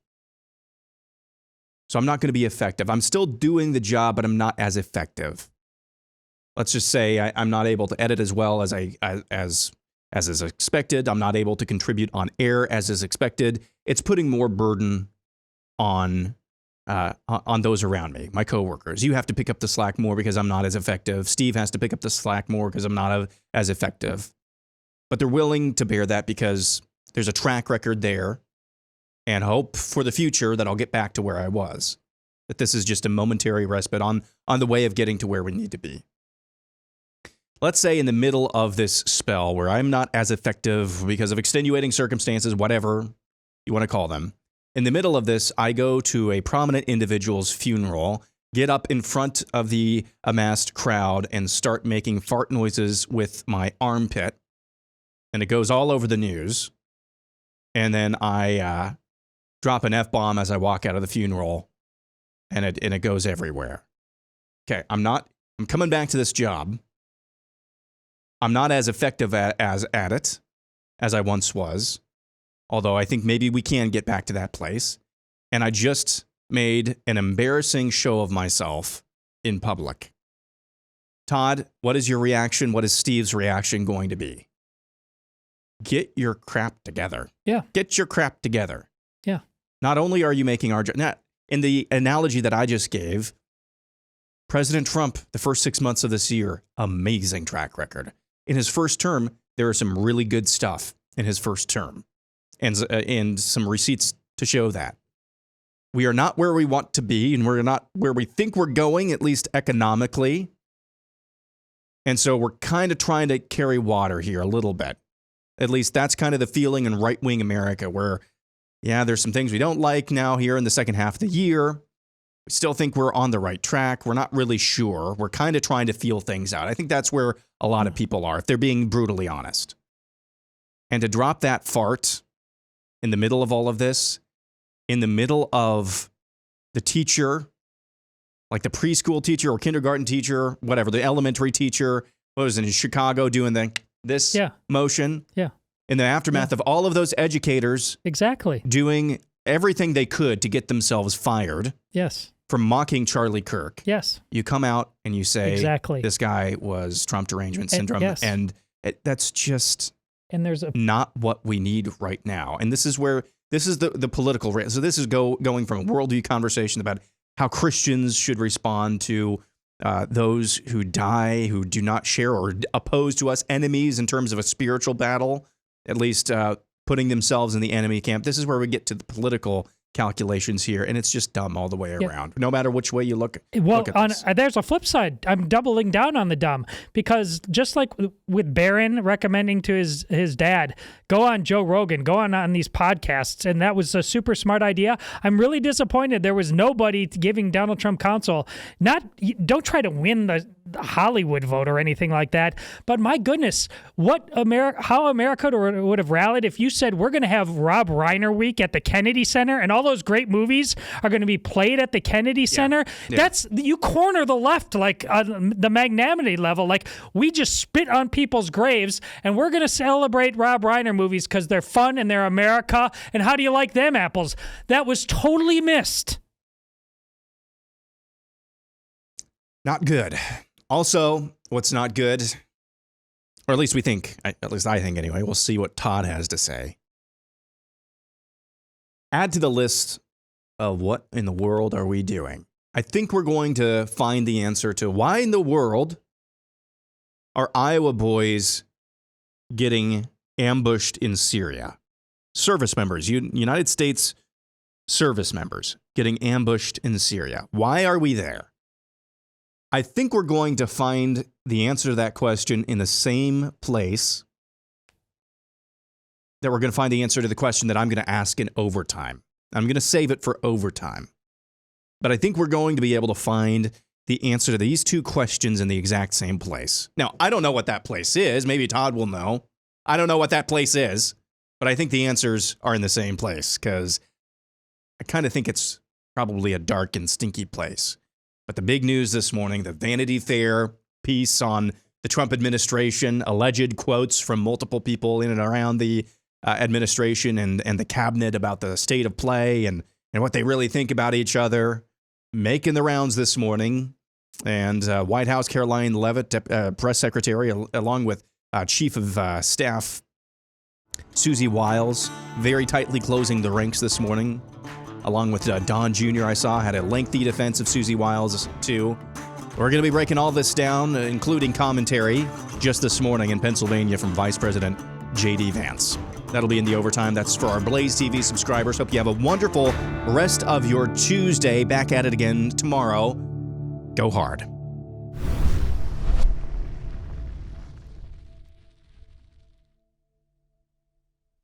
S3: So I'm not going to be effective. I'm still doing the job, but I'm not as effective. Let's just say I'm not able to edit as well as as is expected. I'm not able to contribute on air as is expected. It's putting more burden on those around me, my coworkers. You have to pick up the slack more because I'm not as effective. Steve has to pick up the slack more because I'm not as effective. But they're willing to bear that because there's a track record there and hope for the future that I'll get back to where I was. That this is just a momentary respite on the way of getting to where we need to be. Let's say in the middle of this spell where I'm not as effective because of extenuating circumstances, whatever you want to call them. In the middle of this, I go to a prominent individual's funeral, get up in front of the amassed crowd and start making fart noises with my armpit. And it goes all over the news. And then I drop an F-bomb as I walk out of the funeral, and it goes everywhere. Okay, I'm coming back to this job. I'm not as effective at it as I once was, although I think maybe we can get back to that place. And I just made an embarrassing show of myself in public. Todd, what is your reaction? What is Steve's reaction going to be? Get your crap together.
S2: Yeah.
S3: Get your crap together.
S2: Yeah.
S3: Not only are you making our job, now, in the analogy that I just gave, President Trump, the first 6 months of this year, amazing track record. In his first term, there are some really good stuff in his first term and some receipts to show that. We are not where we want to be, and we're not where we think we're going, at least economically. And so we're kind of trying to carry water here a little bit. At least that's kind of the feeling in right-wing America where, yeah, there's some things we don't like now here in the second half of the year. We still think we're on the right track. We're not really sure. We're kind of trying to feel things out. I think that's where a lot of people are, if they're being brutally honest. And to drop that fart in the middle of all of this, in the middle of the teacher, like the preschool teacher or kindergarten teacher, whatever, the elementary teacher, what was it, in Chicago doing this motion?
S2: Yeah.
S3: In the aftermath of all of those educators doing everything they could to get themselves fired.
S2: Yes.
S3: From mocking Charlie Kirk.
S2: Yes.
S3: You come out and you say, this guy was Trump derangement syndrome. And that's just not what we need right now. And this is the political, so this is going from a worldview conversation about how Christians should respond to those who die, who do not share or oppose to us, enemies in terms of a spiritual battle, at least putting themselves in the enemy camp. This is where we get to the political calculations here, and it's just dumb all the way around, no matter which way you look.
S2: Well,
S3: look at this.
S2: There's a flip side. I'm doubling down on the dumb, because just like with Barron recommending to his dad, go on Joe Rogan, go on these podcasts, and that was a super smart idea. I'm really disappointed there was nobody giving Donald Trump counsel. Don't try to win the Hollywood vote or anything like that, but my goodness, how America would have rallied if you said we're going to have Rob Reiner week at the Kennedy Center and all those great movies are going to be played at the Kennedy Center. Yeah. You corner the left like the magnanimity level, like we just spit on people's graves and we're going to celebrate Rob Reiner movies because they're fun and they're America, and how do you like them apples? That was totally missed.
S3: Not good. Also, what's not good, or at least we think, at least I think anyway, we'll see what Todd has to say. Add to the list of what in the world are we doing? I think we're going to find the answer to why in the world are Iowa boys getting ambushed in Syria? Service members, United States service members getting ambushed in Syria. Why are we there? I think we're going to find the answer to that question in the same place that we're going to find the answer to the question that I'm going to ask in overtime. I'm going to save it for overtime. But I think we're going to be able to find the answer to these two questions in the exact same place. Now, I don't know what that place is. Maybe Todd will know. I don't know what that place is, but I think the answers are in the same place because I kind of think it's probably a dark and stinky place. But the big news this morning, the Vanity Fair piece on the Trump administration, alleged quotes from multiple people in and around the administration and the cabinet about the state of play and what they really think about each other, making the rounds this morning. And White House Caroline Leavitt, press secretary, along with Chief of Staff Susie Wiles, very tightly closing the ranks this morning, along with Don Jr. I saw had a lengthy defense of Susie Wiles, too. We're going to be breaking all this down, including commentary just this morning in Pennsylvania from Vice President J.D. Vance. That'll be in the overtime. That's for our Blaze TV subscribers. Hope you have a wonderful rest of your Tuesday. Back at it again tomorrow. Go hard.